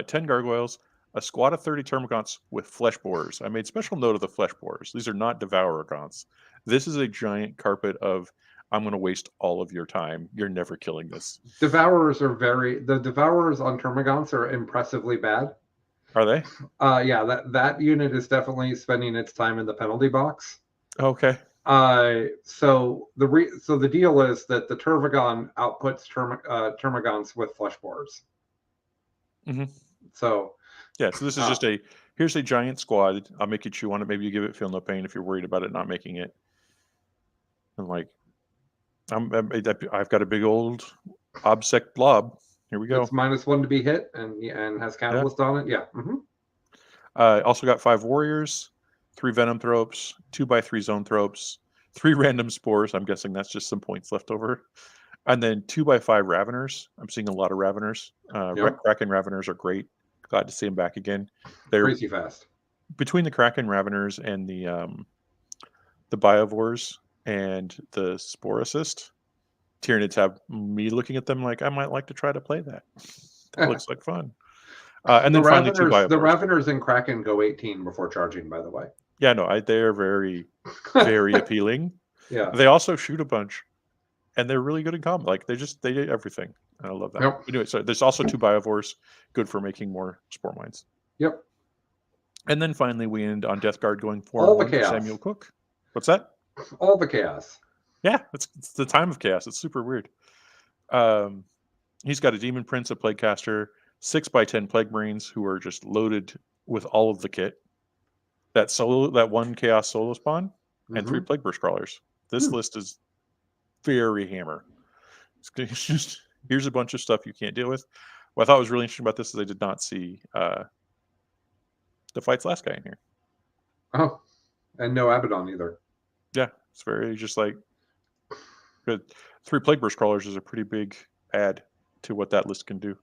10 Gargoyles, a squad of 30 Termagants with Flesh Borers. I made special note of the Flesh Borers. These are not Devouragants. This is a giant carpet of, I'm going to waste all of your time. You're never killing this. Devourers the Devourers on Termagants are impressively bad. Are they? Yeah, that unit is definitely spending its time in the penalty box. Okay. So the deal is that the Turvagon outputs Termagants with Flesh Borers. Mm-hmm. So yeah, so this is just here's a giant squad. I'll make you chew on it. Maybe you give it Feel No Pain if you're worried about it not making it. And like, I've got a big old Obsec blob. Here we go. It's -1 to be hit and has Catalyst on it. Yeah. Mm-hmm. Also got 5 Warriors, 3 Venom Thropes, 2x3 Zone Thropes, 3 random Spores. I'm guessing that's just some points left over. And then 2x5 Raveners. I'm seeing a lot of Raveners. Kraken Raveners are great. Glad to see them back again. They're crazy fast. Between the Kraken Raveners and the Biovores and the Spore Assist, Tyranids have me looking at them like I might like to try to play that. That looks like fun. And then finally, 2 Biovores. The Raveners and Kraken go 18 before charging, by the way. Yeah, no, they're very, very appealing. Yeah. They also shoot a bunch, and they're really good in combat. Like, they do everything. And I love that. Yep. Anyway, so there's also 2 Biovores, good for making more Spore Mines. Yep. And then finally, we end on Death Guard going All the 4-1 chaos. Samuel Cook. What's that? All the chaos. Yeah, it's the time of chaos. It's super weird. He's got a Demon Prince, a Plague Caster, 6x10 Plague Marines who are just loaded with all of the kit. That 1 Chaos Solo Spawn, and 3 Plague Burst Crawlers. This list is very hammer. It's just, here's a bunch of stuff you can't deal with. What I thought was really interesting about this is I did not see the Fight's Last guy in here. Oh, and no Abaddon either. Yeah, it's very just like good. 3 Plague Burst Crawlers is a pretty big add to what that list can do.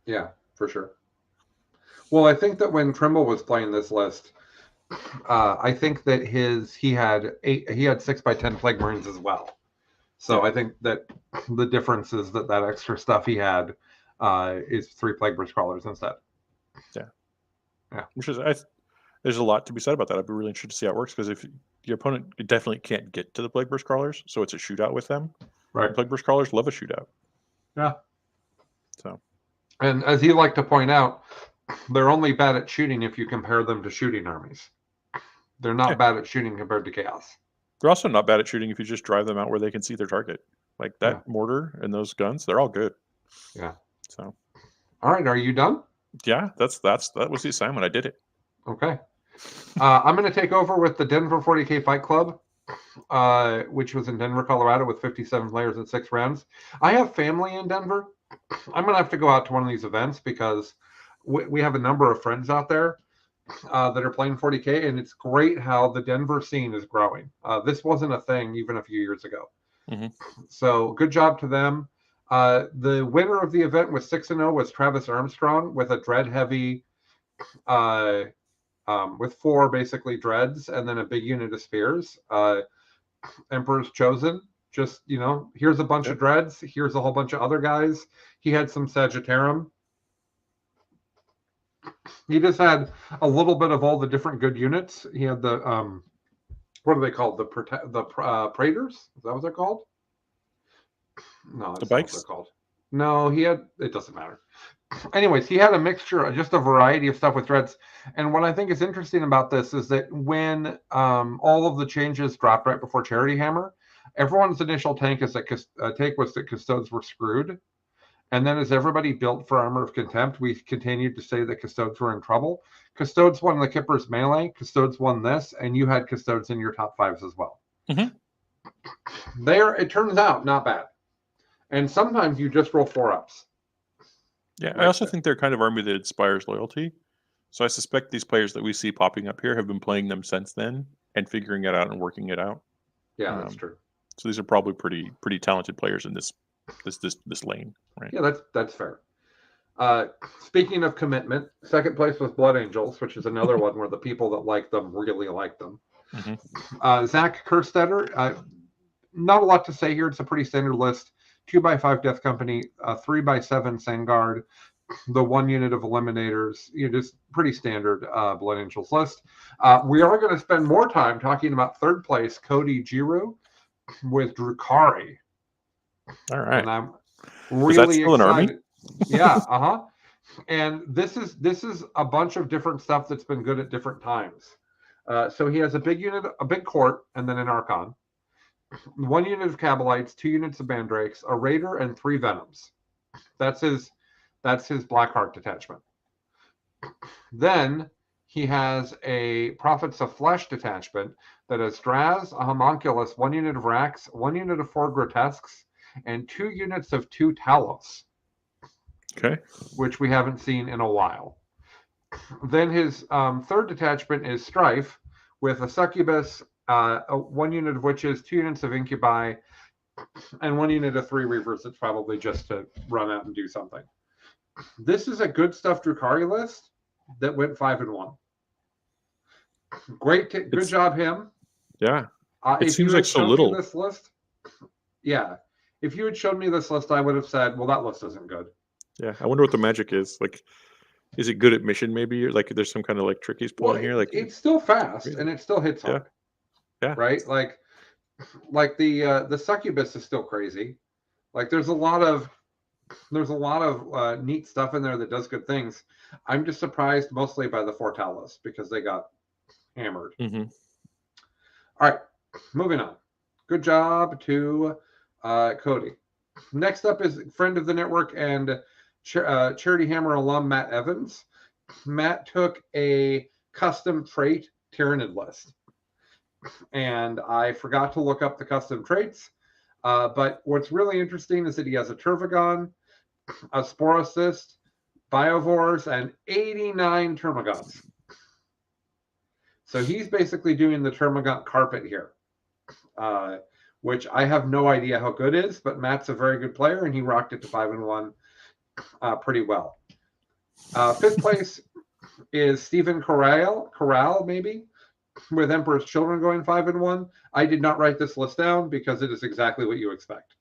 Yeah, for sure. Well, I think that when Trimble was playing this list, I think that he had 6x10 Plague Marines as well. So Yeah. I think that the difference is that extra stuff he had is 3 Plague Bridge Crawlers instead. Yeah. Which is, there's a lot to be said about that. I'd be really interested to see how it works, because if your opponent definitely can't get to the Plague Burst Crawlers, so it's a shootout with them. Right. The Plague Burst Crawlers love a shootout. Yeah. So. And as you like to point out, they're only bad at shooting if you compare them to shooting armies. They're not bad at shooting compared to chaos. They're also not bad at shooting if you just drive them out where they can see their target. Like that mortar and those guns, they're all good. Yeah. So. All right. Are you done? Yeah, that was the assignment. I did it. Okay. I'm going to take over with the Denver 40K Fight Club, which was in Denver, Colorado, with 57 players and 6 rounds. I have family in Denver. I'm going to have to go out to one of these events because we have a number of friends out there that are playing 40K, and it's great how the Denver scene is growing. This wasn't a thing even a few years ago. Mm-hmm. So good job to them. The winner of the event with 6-0 was Travis Armstrong with a dread heavy, with 4 basically dreads and then a big unit of spears. Emperor's Chosen. Just, here's a bunch of dreads. Here's a whole bunch of other guys. He had some Sagittarium. He just had a little bit of all the different good units. He had the, what are they called? The Praetors? Is that what they're called? No, that's the not bikes? what they're called. No, it doesn't matter. Anyways, he had a mixture, just a variety of stuff with dreads. And what I think is interesting about this is that when all of the changes dropped right before Charity Hammer, everyone's initial take was that Custodes were screwed. And then as everybody built for Armor of Contempt, we continued to say that Custodes were in trouble. Custodes won the Kipper's Melee. Custodes won this, and you had Custodes in your top 5s as well. Mm-hmm. It turns out, not bad. And sometimes you just roll 4-ups. Yeah, I also think they're kind of army that inspires loyalty. So I suspect these players that we see popping up here have been playing them since then and figuring it out and working it out. Yeah, that's true. So these are probably pretty talented players in this lane, right? Yeah, that's fair. Speaking of commitment, second place was Blood Angels, which is another one where the people that like them really like them. Mm-hmm. Zach Kerstetter, not a lot to say here. It's a pretty standard list. 2x5 Death Company, 3x7 Sangard, the 1 unit of Eliminators. Just pretty standard Blood Angels list. We are going to spend more time talking about third place Cody Giroux with Drukhari. All right. And I'm really excited. An army? Yeah, And this is a bunch of different stuff that's been good at different times. So he has a big unit, a big court, and then an Archon. 1 unit of Cabalites, 2 units of Mandrakes, a Raider, and 3 Venoms. That's his Blackheart detachment. Then he has a Prophets of Flesh detachment that has Draz, a Homunculus, 1 unit of Rax, 1 unit of 4 Grotesques, and 2 units of 2 Talos. Okay. Which we haven't seen in a while. Then his third detachment is Strife with a Succubus, 1 unit of Witches, 2 units of Incubi, and 1 unit of 3 Reavers. It's probably just to run out and do something. This is a good stuff Drukhari list that went 5-1. Good job him. Yeah. It seems like so little. This list, if you had shown me this list, I would have said, well, that list isn't good. Yeah, I wonder what the magic is. Like, is it good at mission maybe? Or like there's some kind of like trickies pulling here? Like it's still fast and it still hits hard. Yeah. Right? Like the Succubus is still crazy. Like there's a lot of neat stuff in there that does good things. I'm just surprised mostly by the 4 Talos because they got hammered. Mm-hmm. All right, moving on. Good job to Cody. Next up is friend of the network and Charity Hammer alum Matt Evans. Matt took a custom trait Tyranid list. And I forgot to look up the custom traits. But what's really interesting is that he has a Turvagon, a Sporocyst, Biovores, and 89 Termagants. So he's basically doing the Termagant carpet here, which I have no idea how good is, but Matt's a very good player, and he rocked it to 5-1 pretty well. Fifth place is Stephen Corral, maybe, with Emperor's Children going 5-1. I did not write this list down because it is exactly what you expect.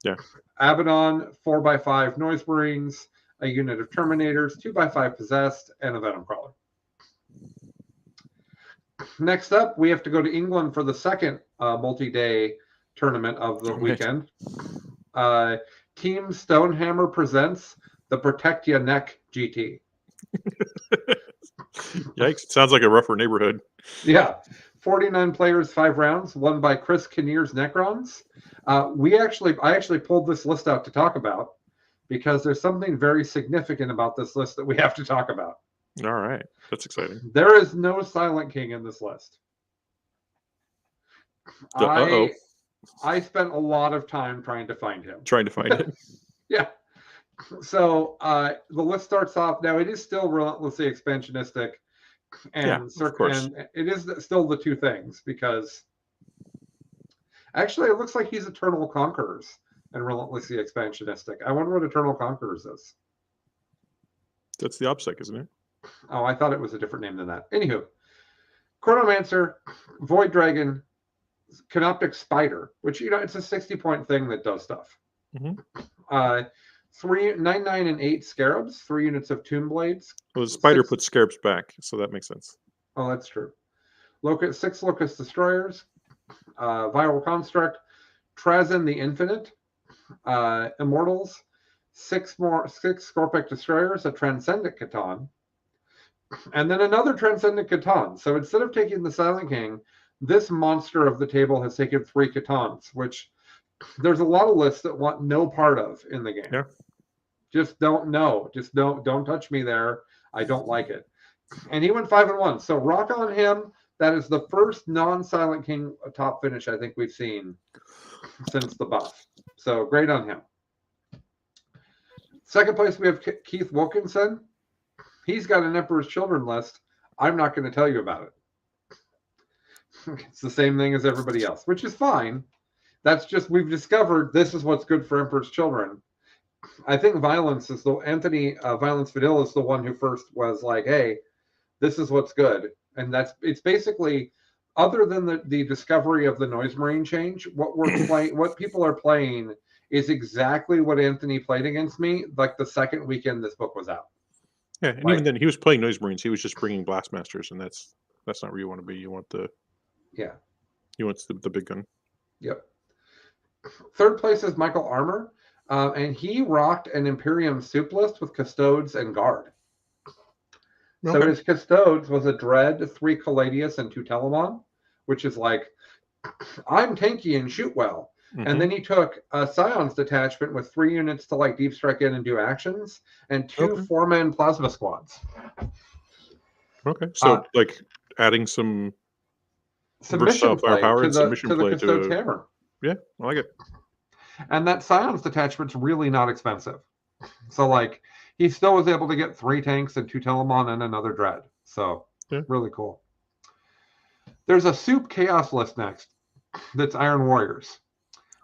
Yeah. Abaddon, 4x5 Noise Marines, a unit of Terminators, 2x5 Possessed, and a Venom Crawler. Next up, we have to go to England for the second multi-day tournament of the weekend. Team Stonehammer presents the Protect Ya Neck GT. Yikes! It sounds like a rougher neighborhood. Yeah, 49 players, 5 rounds, won by Chris Kinnear's Necrons. I actually pulled this list out to talk about because there's something very significant about this list that we have to talk about. All right, that's exciting. There is no Silent King in this list. I spent a lot of time trying to find him. Trying to find it. Yeah. So the list starts off. Now it is still relentlessly expansionistic, and it is still the two things, because actually it looks like he's Eternal Conquerors and relentlessly expansionistic. I wonder what Eternal Conquerors is. That's the OBSEC, isn't it? Oh, I thought it was a different name than that. Anywho, Chronomancer, Void Dragon, Canoptic Spider, which, it's a 60-point thing that does stuff. Mm-hmm. 9, 9, and 8 Scarabs, 3 units of Tomb Blades. Well, the spider puts Scarabs back, so that makes sense. Oh, that's true. 6 Locust Destroyers, Viral Construct, Trazen the Infinite, Immortals, 6 Scorpic Destroyers, a Transcendent Catan, and then another Transcendent Catan. So instead of taking the Silent King, this monster of the table has taken 3 Catans, which there's a lot of lists that want no part of in the game. Yeah. Just don't know. Just don't touch me there. I don't like it. And he went 5-1. So rock on him. That is the first non-Silent King top finish I think we've seen since the buff. So great on him. Second place, we have Keith Wilkinson. He's got an Emperor's Children list. I'm not going to tell you about it. It's the same thing as everybody else, which is fine. That's just, we've discovered this is what's good for Emperor's Children. I think Violence Vidal is the one who first was like, hey, this is what's good. And it's basically, other than the discovery of the Noise Marine change, what people are playing is exactly what Anthony played against me, like the second weekend this book was out. Yeah, and even then, he was playing Noise Marines. He was just bringing Blastmasters, and that's not where you want to be. You want the big gun. Yep. Third place is Michael Armour, and he rocked an Imperium soup list with Custodes and Guard. Okay. So his Custodes was a Dread, 3 Caladius, and 2 Telemon, which is like, I'm tanky and shoot well. Mm-hmm. And then he took a Scion's detachment with 3 units to like deep strike in and do actions, and 2 4-man plasma squads. Okay, so like adding some submission play firepower to and submission the play Custodes hammer. Yeah, I like it. And that Scion's detachment's really not expensive. So like he still was able to get 3 tanks and 2 Telemon and another Dread. So really cool. There's a soup chaos list next. That's Iron Warriors.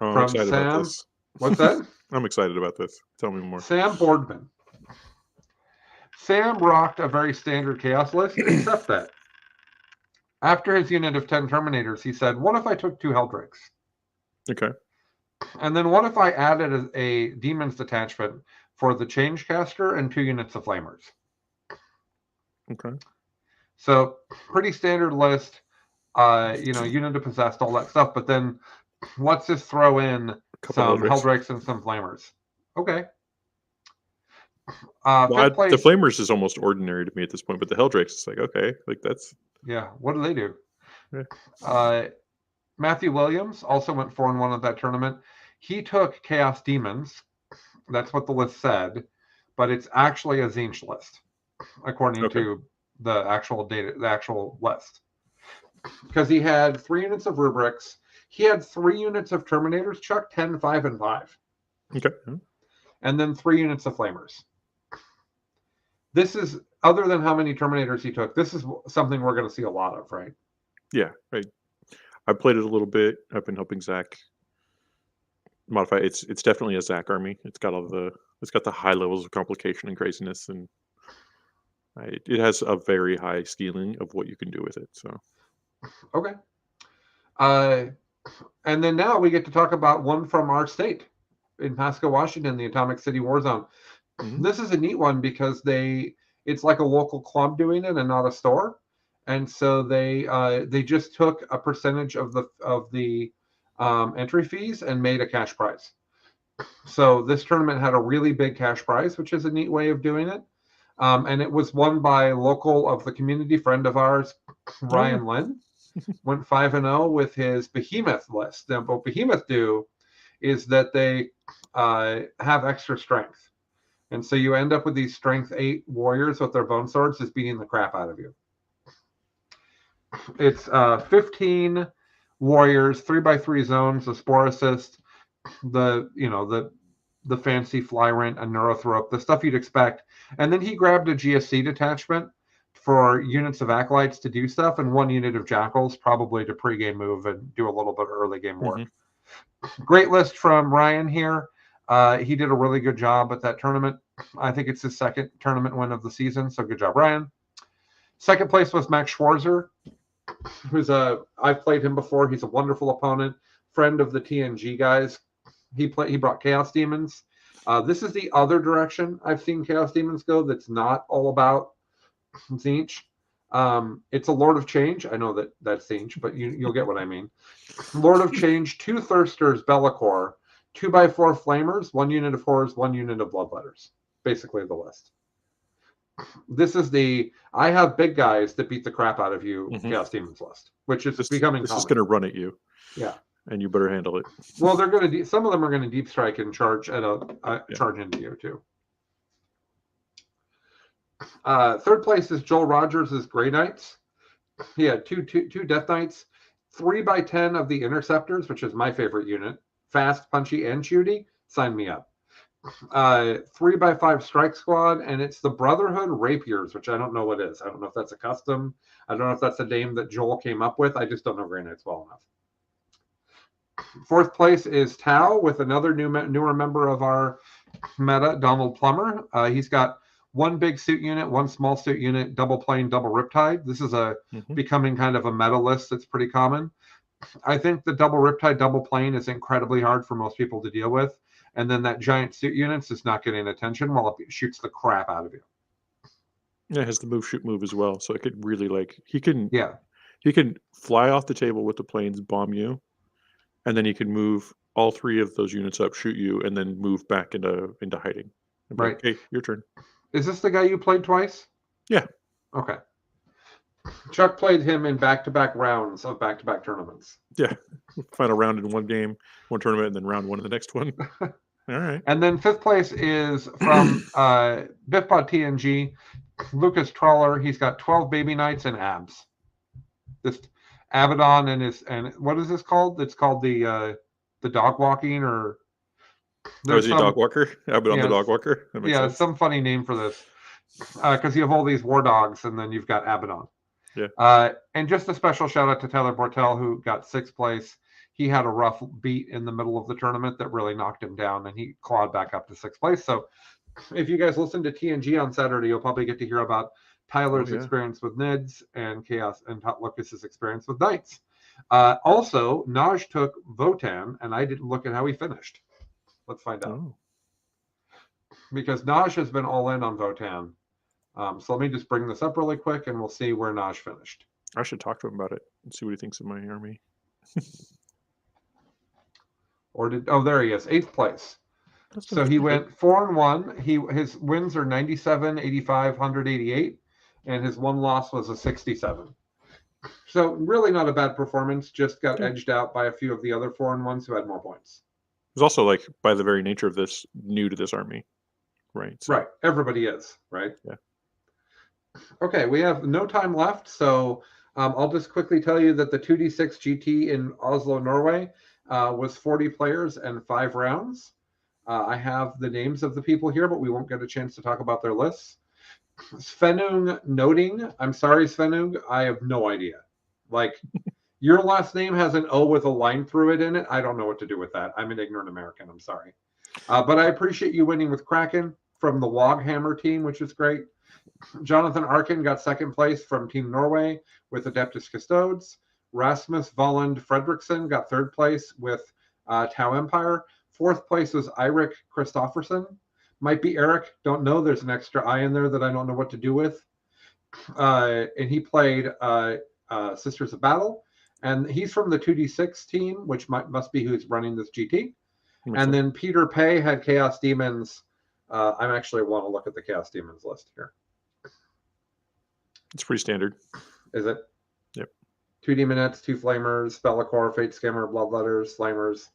Oh, I'm excited about this. What's that? I'm excited about this. Tell me more. Sam Boardman. Sam rocked a very standard chaos list, except that after his unit of 10 Terminators, he said, what if I took 2 Helldrakes? Okay. And then what if I added a Demon's detachment for the Changecaster and 2 units of Flamers? Okay. So pretty standard list, unit of Possessed, all that stuff. But then let's just throw in some Helldrakes and some Flamers. Okay. The Flamers is almost ordinary to me at this point, but the Helldrakes is like, okay, like that's... Yeah, what do they do? Yeah. Matthew Williams also went 4-1 at that tournament. He took Chaos Demons. That's what the list said, but it's actually a Tzeentch list, according to the actual data, the actual list. Because he had 3 units of Rubrics. He had 3 units of Terminators, Chuck, 10, 5, and 5. Okay. And then 3 units of Flamers. This is, other than how many Terminators he took, this is something we're going to see a lot of, right? Yeah, right. I played it a little bit. I've been helping Zach modify. It's definitely a Zach army. It's got the high levels of complication and craziness, and it has a very high ceiling of what you can do with it. So Okay. And then now we get to talk about one from our state in Pasco, Washington, the Atomic City War Zone. Mhm. This is a neat one because it's like a local club doing it and not a store. And so they just took a percentage of the entry fees and made a cash prize. So this tournament had a really big cash prize, which is a neat way of doing it. And it was won by a local of the community friend of ours, Ryan Lynn. Went 5-0 with his behemoth list. Now, what behemoth do is that they have extra strength. And so you end up with these strength 8 warriors with their bone swords just beating the crap out of you. It's 15 warriors, 3x3 zones, a spore assist, the fancy fly rent, a neurothrope, the stuff you'd expect. And then he grabbed a GSC detachment for units of acolytes to do stuff, and 1 unit of jackals, probably to pregame move and do a little bit of early game work. Great list from Ryan here. He did a really good job at that tournament. I think it's his second tournament win of the season, so good job, Ryan. Second place was Max Schwarzer, who's I've played him before. He's a wonderful opponent, friend of the TNG guys. He brought Chaos Demons. This is the other direction I've seen Chaos Demons go that's not all about Tzeentch. It's a Lord of Change. I know that's Tzeentch, but you'll get what I mean. Lord of Change, 2 Thirsters, Bellicor, 2x4 Flamers, 1 unit of Horrors, 1 unit of Bloodletters. Basically the list. This is I have big guys that beat the crap out of you Chaos Demons list, which is becoming This common. is going to run at you. Yeah. And you better handle it. Well, they're going to some of them are going to deep strike and charge at charge into you too. Third place is Joel Rogers' Grey Knights. He had two Death Knights, 3x10 of the Interceptors, which is my favorite unit. Fast, punchy, and shooty. Sign me up. 3x5 Strike Squad, and it's the Brotherhood Rapiers, which I don't know what is. I don't know if that's a custom. I don't know if that's a name that Joel came up with. I just don't know Grey Knights well enough. Fourth place is Tau with another newer member of our meta, Donald Plummer. He's got 1 big suit unit, 1 small suit unit, double plane, double Riptide. This is becoming kind of a meta list that's pretty common. I think the double Riptide, double plane is incredibly hard for most people to deal with. And then that giant suit units is not getting attention while it shoots the crap out of you. Yeah, it has the shoot move as well. So it could really he can fly off the table with the planes, bomb you, and then he can move all 3 of those units up, shoot you, and then move back into hiding. Right. Okay, your turn. Is this the guy you played twice? Yeah. Okay. Chuck played him in back-to-back rounds of back-to-back tournaments. Yeah. Final round in one game, one tournament, and then round 1 in the next one. All right. And then 5th place is from Biffbot TNG, Lucas Trawler. He's got 12 Baby Knights and abs. This Abaddon and what is this called? It's called the dog walking or. Is he a dog walker? Abaddon the dog walker? That makes sense. Some funny name for this. Because you have all these war dogs and then you've got Abaddon. Yeah. And just a special shout out to Tyler Bortel, who got 6th place. He had a rough beat in the middle of the tournament that really knocked him down, and he clawed back up to 6th place. So if you guys listen to TNG on Saturday, you'll probably get to hear about Tyler's experience with Nids and Chaos and Lucas's experience with Knights. Also, Naj took Votan, and I didn't look at how he finished. Let's find out. Oh. Because Naj has been all in on Votan. So let me just bring this up really quick, and we'll see where Naj finished. I should talk to him about it and see what he thinks of my army. There he is, 8th place. So he went 4-1. His wins are 97, 85, 188, and his one loss was a 67. So really not a bad performance. Just got edged out by a few of the other 4-1s who had more points. It was also by the very nature of this, new to this army, right? So, right. Everybody is, right? Yeah. Okay, we have no time left, so I'll just quickly tell you that the 2D6 GT in Oslo, Norway was 40 players and 5 rounds. I have the names of the people here, but we won't get a chance to talk about their lists. Svenung Noting. I'm sorry, Svenung. I have no idea. Your last name has an O with a line through it in it. I don't know what to do with that. I'm an ignorant American. I'm sorry. But I appreciate you winning with Kraken from the Woghammer team, which is great. Jonathan Arkin got 2nd place from Team Norway with Adeptus Custodes. Rasmus Volland Fredriksson got 3rd place with Tau Empire. 4th place was Eirik Kristofferson. Might be Eric. Don't know. There's an extra I in there that I don't know what to do with. And he played Sisters of Battle. And he's from the 2D6 team, which must be who's running this GT. And then Peter Pay had Chaos Demons. I actually want to look at the Chaos Demons list here. It's pretty standard. Is it? Yep. 2 Demonettes, 2 Flamers, Be'lakor, Fate Skimmer, Bloodletters, Flamers.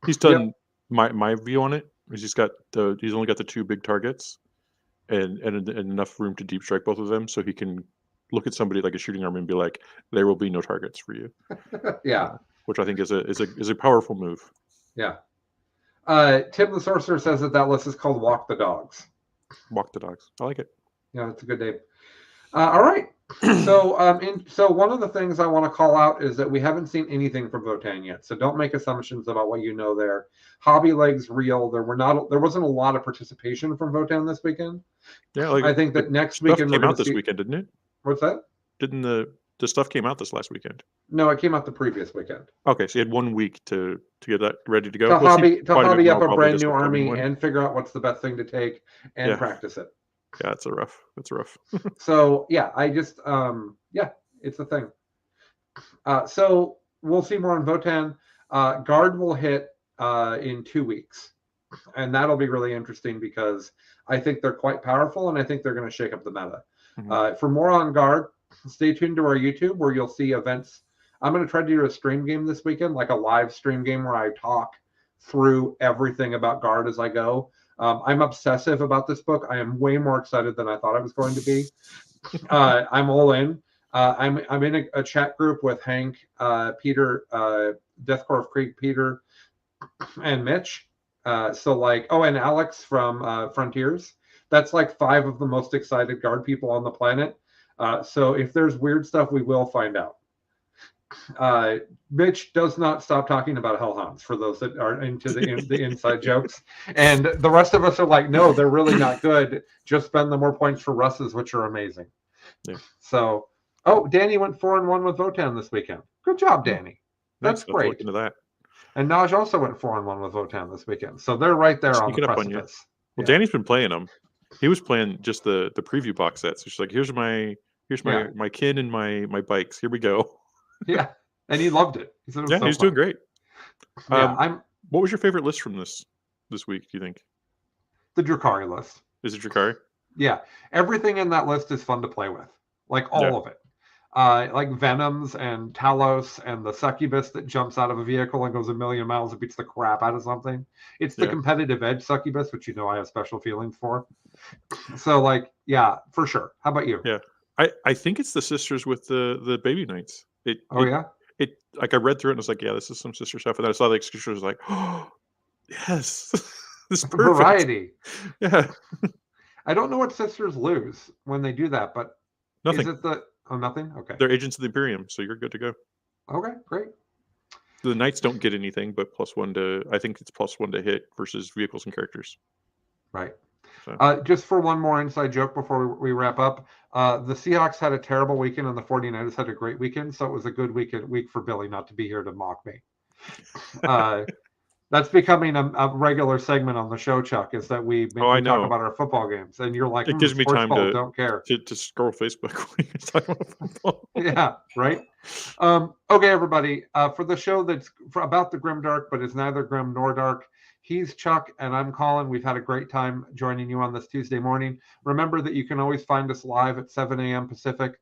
He's done my view on it is he's only got the 2 big targets and enough room to deep strike both of them, so he can look at somebody like a shooting arm and be like, there will be no targets for you. Yeah. Which I think is a powerful move. Yeah. Tim the Sorcerer says that list is called Walk the Dogs. Walk the Dogs. I like it. Yeah, that's a good name. All right. So one of the things I want to call out is that we haven't seen anything from Votan yet. So don't make assumptions about what you know there. Hobby Leg's real. There wasn't a lot of participation from Votan this weekend. Yeah, like I think that next stuff weekend came out this weekend, didn't it? What's that? Didn't the stuff came out this last weekend? No, it came out the previous weekend. Okay, so you had 1 week to get that ready to go. To hobby up a more brand new army and figure out what's the best thing to take and practice it. Yeah, it's rough. So yeah, I just it's a thing. So we'll see more on Votan. Guard will hit in 2 weeks, and that'll be really interesting because I think they're quite powerful, and I think they're going to shake up the meta. Mm-hmm. For more on Guard, stay tuned to our YouTube where you'll see events. I'm going to try to do a stream game this weekend, like a live stream game where I talk through everything about Guard as I go. I'm obsessive about this book. I am way more excited than I thought I was going to be. I'm all in. I'm in a chat group with Hank, Peter, Deathcore of Creek, Peter, and Mitch. And Alex from Frontiers. That's like 5 of the most excited Guard people on the planet. So if there's weird stuff, we will find out. Mitch does not stop talking about Hellhounds for those that are into the inside jokes. And the rest of us are like, no, they're really not good. Just spend the more points for Russes, which are amazing. Yeah. So, Danny went 4-1 with Votan this weekend. Good job, Danny. That's great. Look into that. And Naj also went 4-1 with Votan this weekend. So they're right there on the precipice. Well, Danny's been playing them. He was playing just the preview box sets. He's like, here's my kin and my bikes. Here we go. Yeah, and he loved it. He said it was he's doing great. Yeah, What was your favorite list from this week, do you think? The Drakari list. Is it Drakari? Yeah, everything in that list is fun to play with. Like all of it. Like Venoms and Talos and the Succubus that jumps out of a vehicle and goes a million miles and beats the crap out of something. It's the competitive edge Succubus, which I have special feelings for. So, for sure. How about you? Yeah, I think it's the sisters with the baby knights. It I read through it and I was like, yeah, this is some sister stuff. And then I saw the execution, I was like, oh, yes, this is perfect. Variety. Yeah. I don't know what sisters lose when they do that, but nothing. Is it nothing? Okay. They're agents of the Imperium, so you're good to go. Okay, great. The knights don't get anything, but I think it's +1 to hit versus vehicles and characters. Right. So. Just for one more inside joke before we wrap up, the Seahawks had a terrible weekend and the 49ers had a great weekend, so it was a good week for Billy not to be here to mock me. That's becoming a regular segment on the show, Chuck, is that we talk about our football games, and you're like, it gives me time don't care to scroll Facebook when you talk about football. Yeah, right. Okay, everybody, for the show that's about the Grimdark, but is neither grim nor dark. He's Chuck, and I'm Colin. We've had a great time joining you on this Tuesday morning. Remember that you can always find us live at 7 a.m. Pacific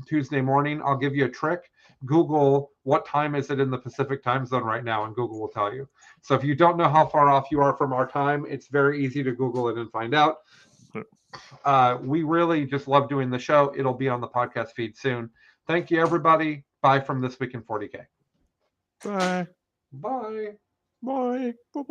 Tuesday morning. I'll give you a trick. Google what time is it in the Pacific time zone right now, and Google will tell you. So if you don't know how far off you are from our time, it's very easy to Google it and find out. We really just love doing the show. It'll be on the podcast feed soon. Thank you, everybody. Bye from This Week in 40K. Bye. Bye. Bye. Bye.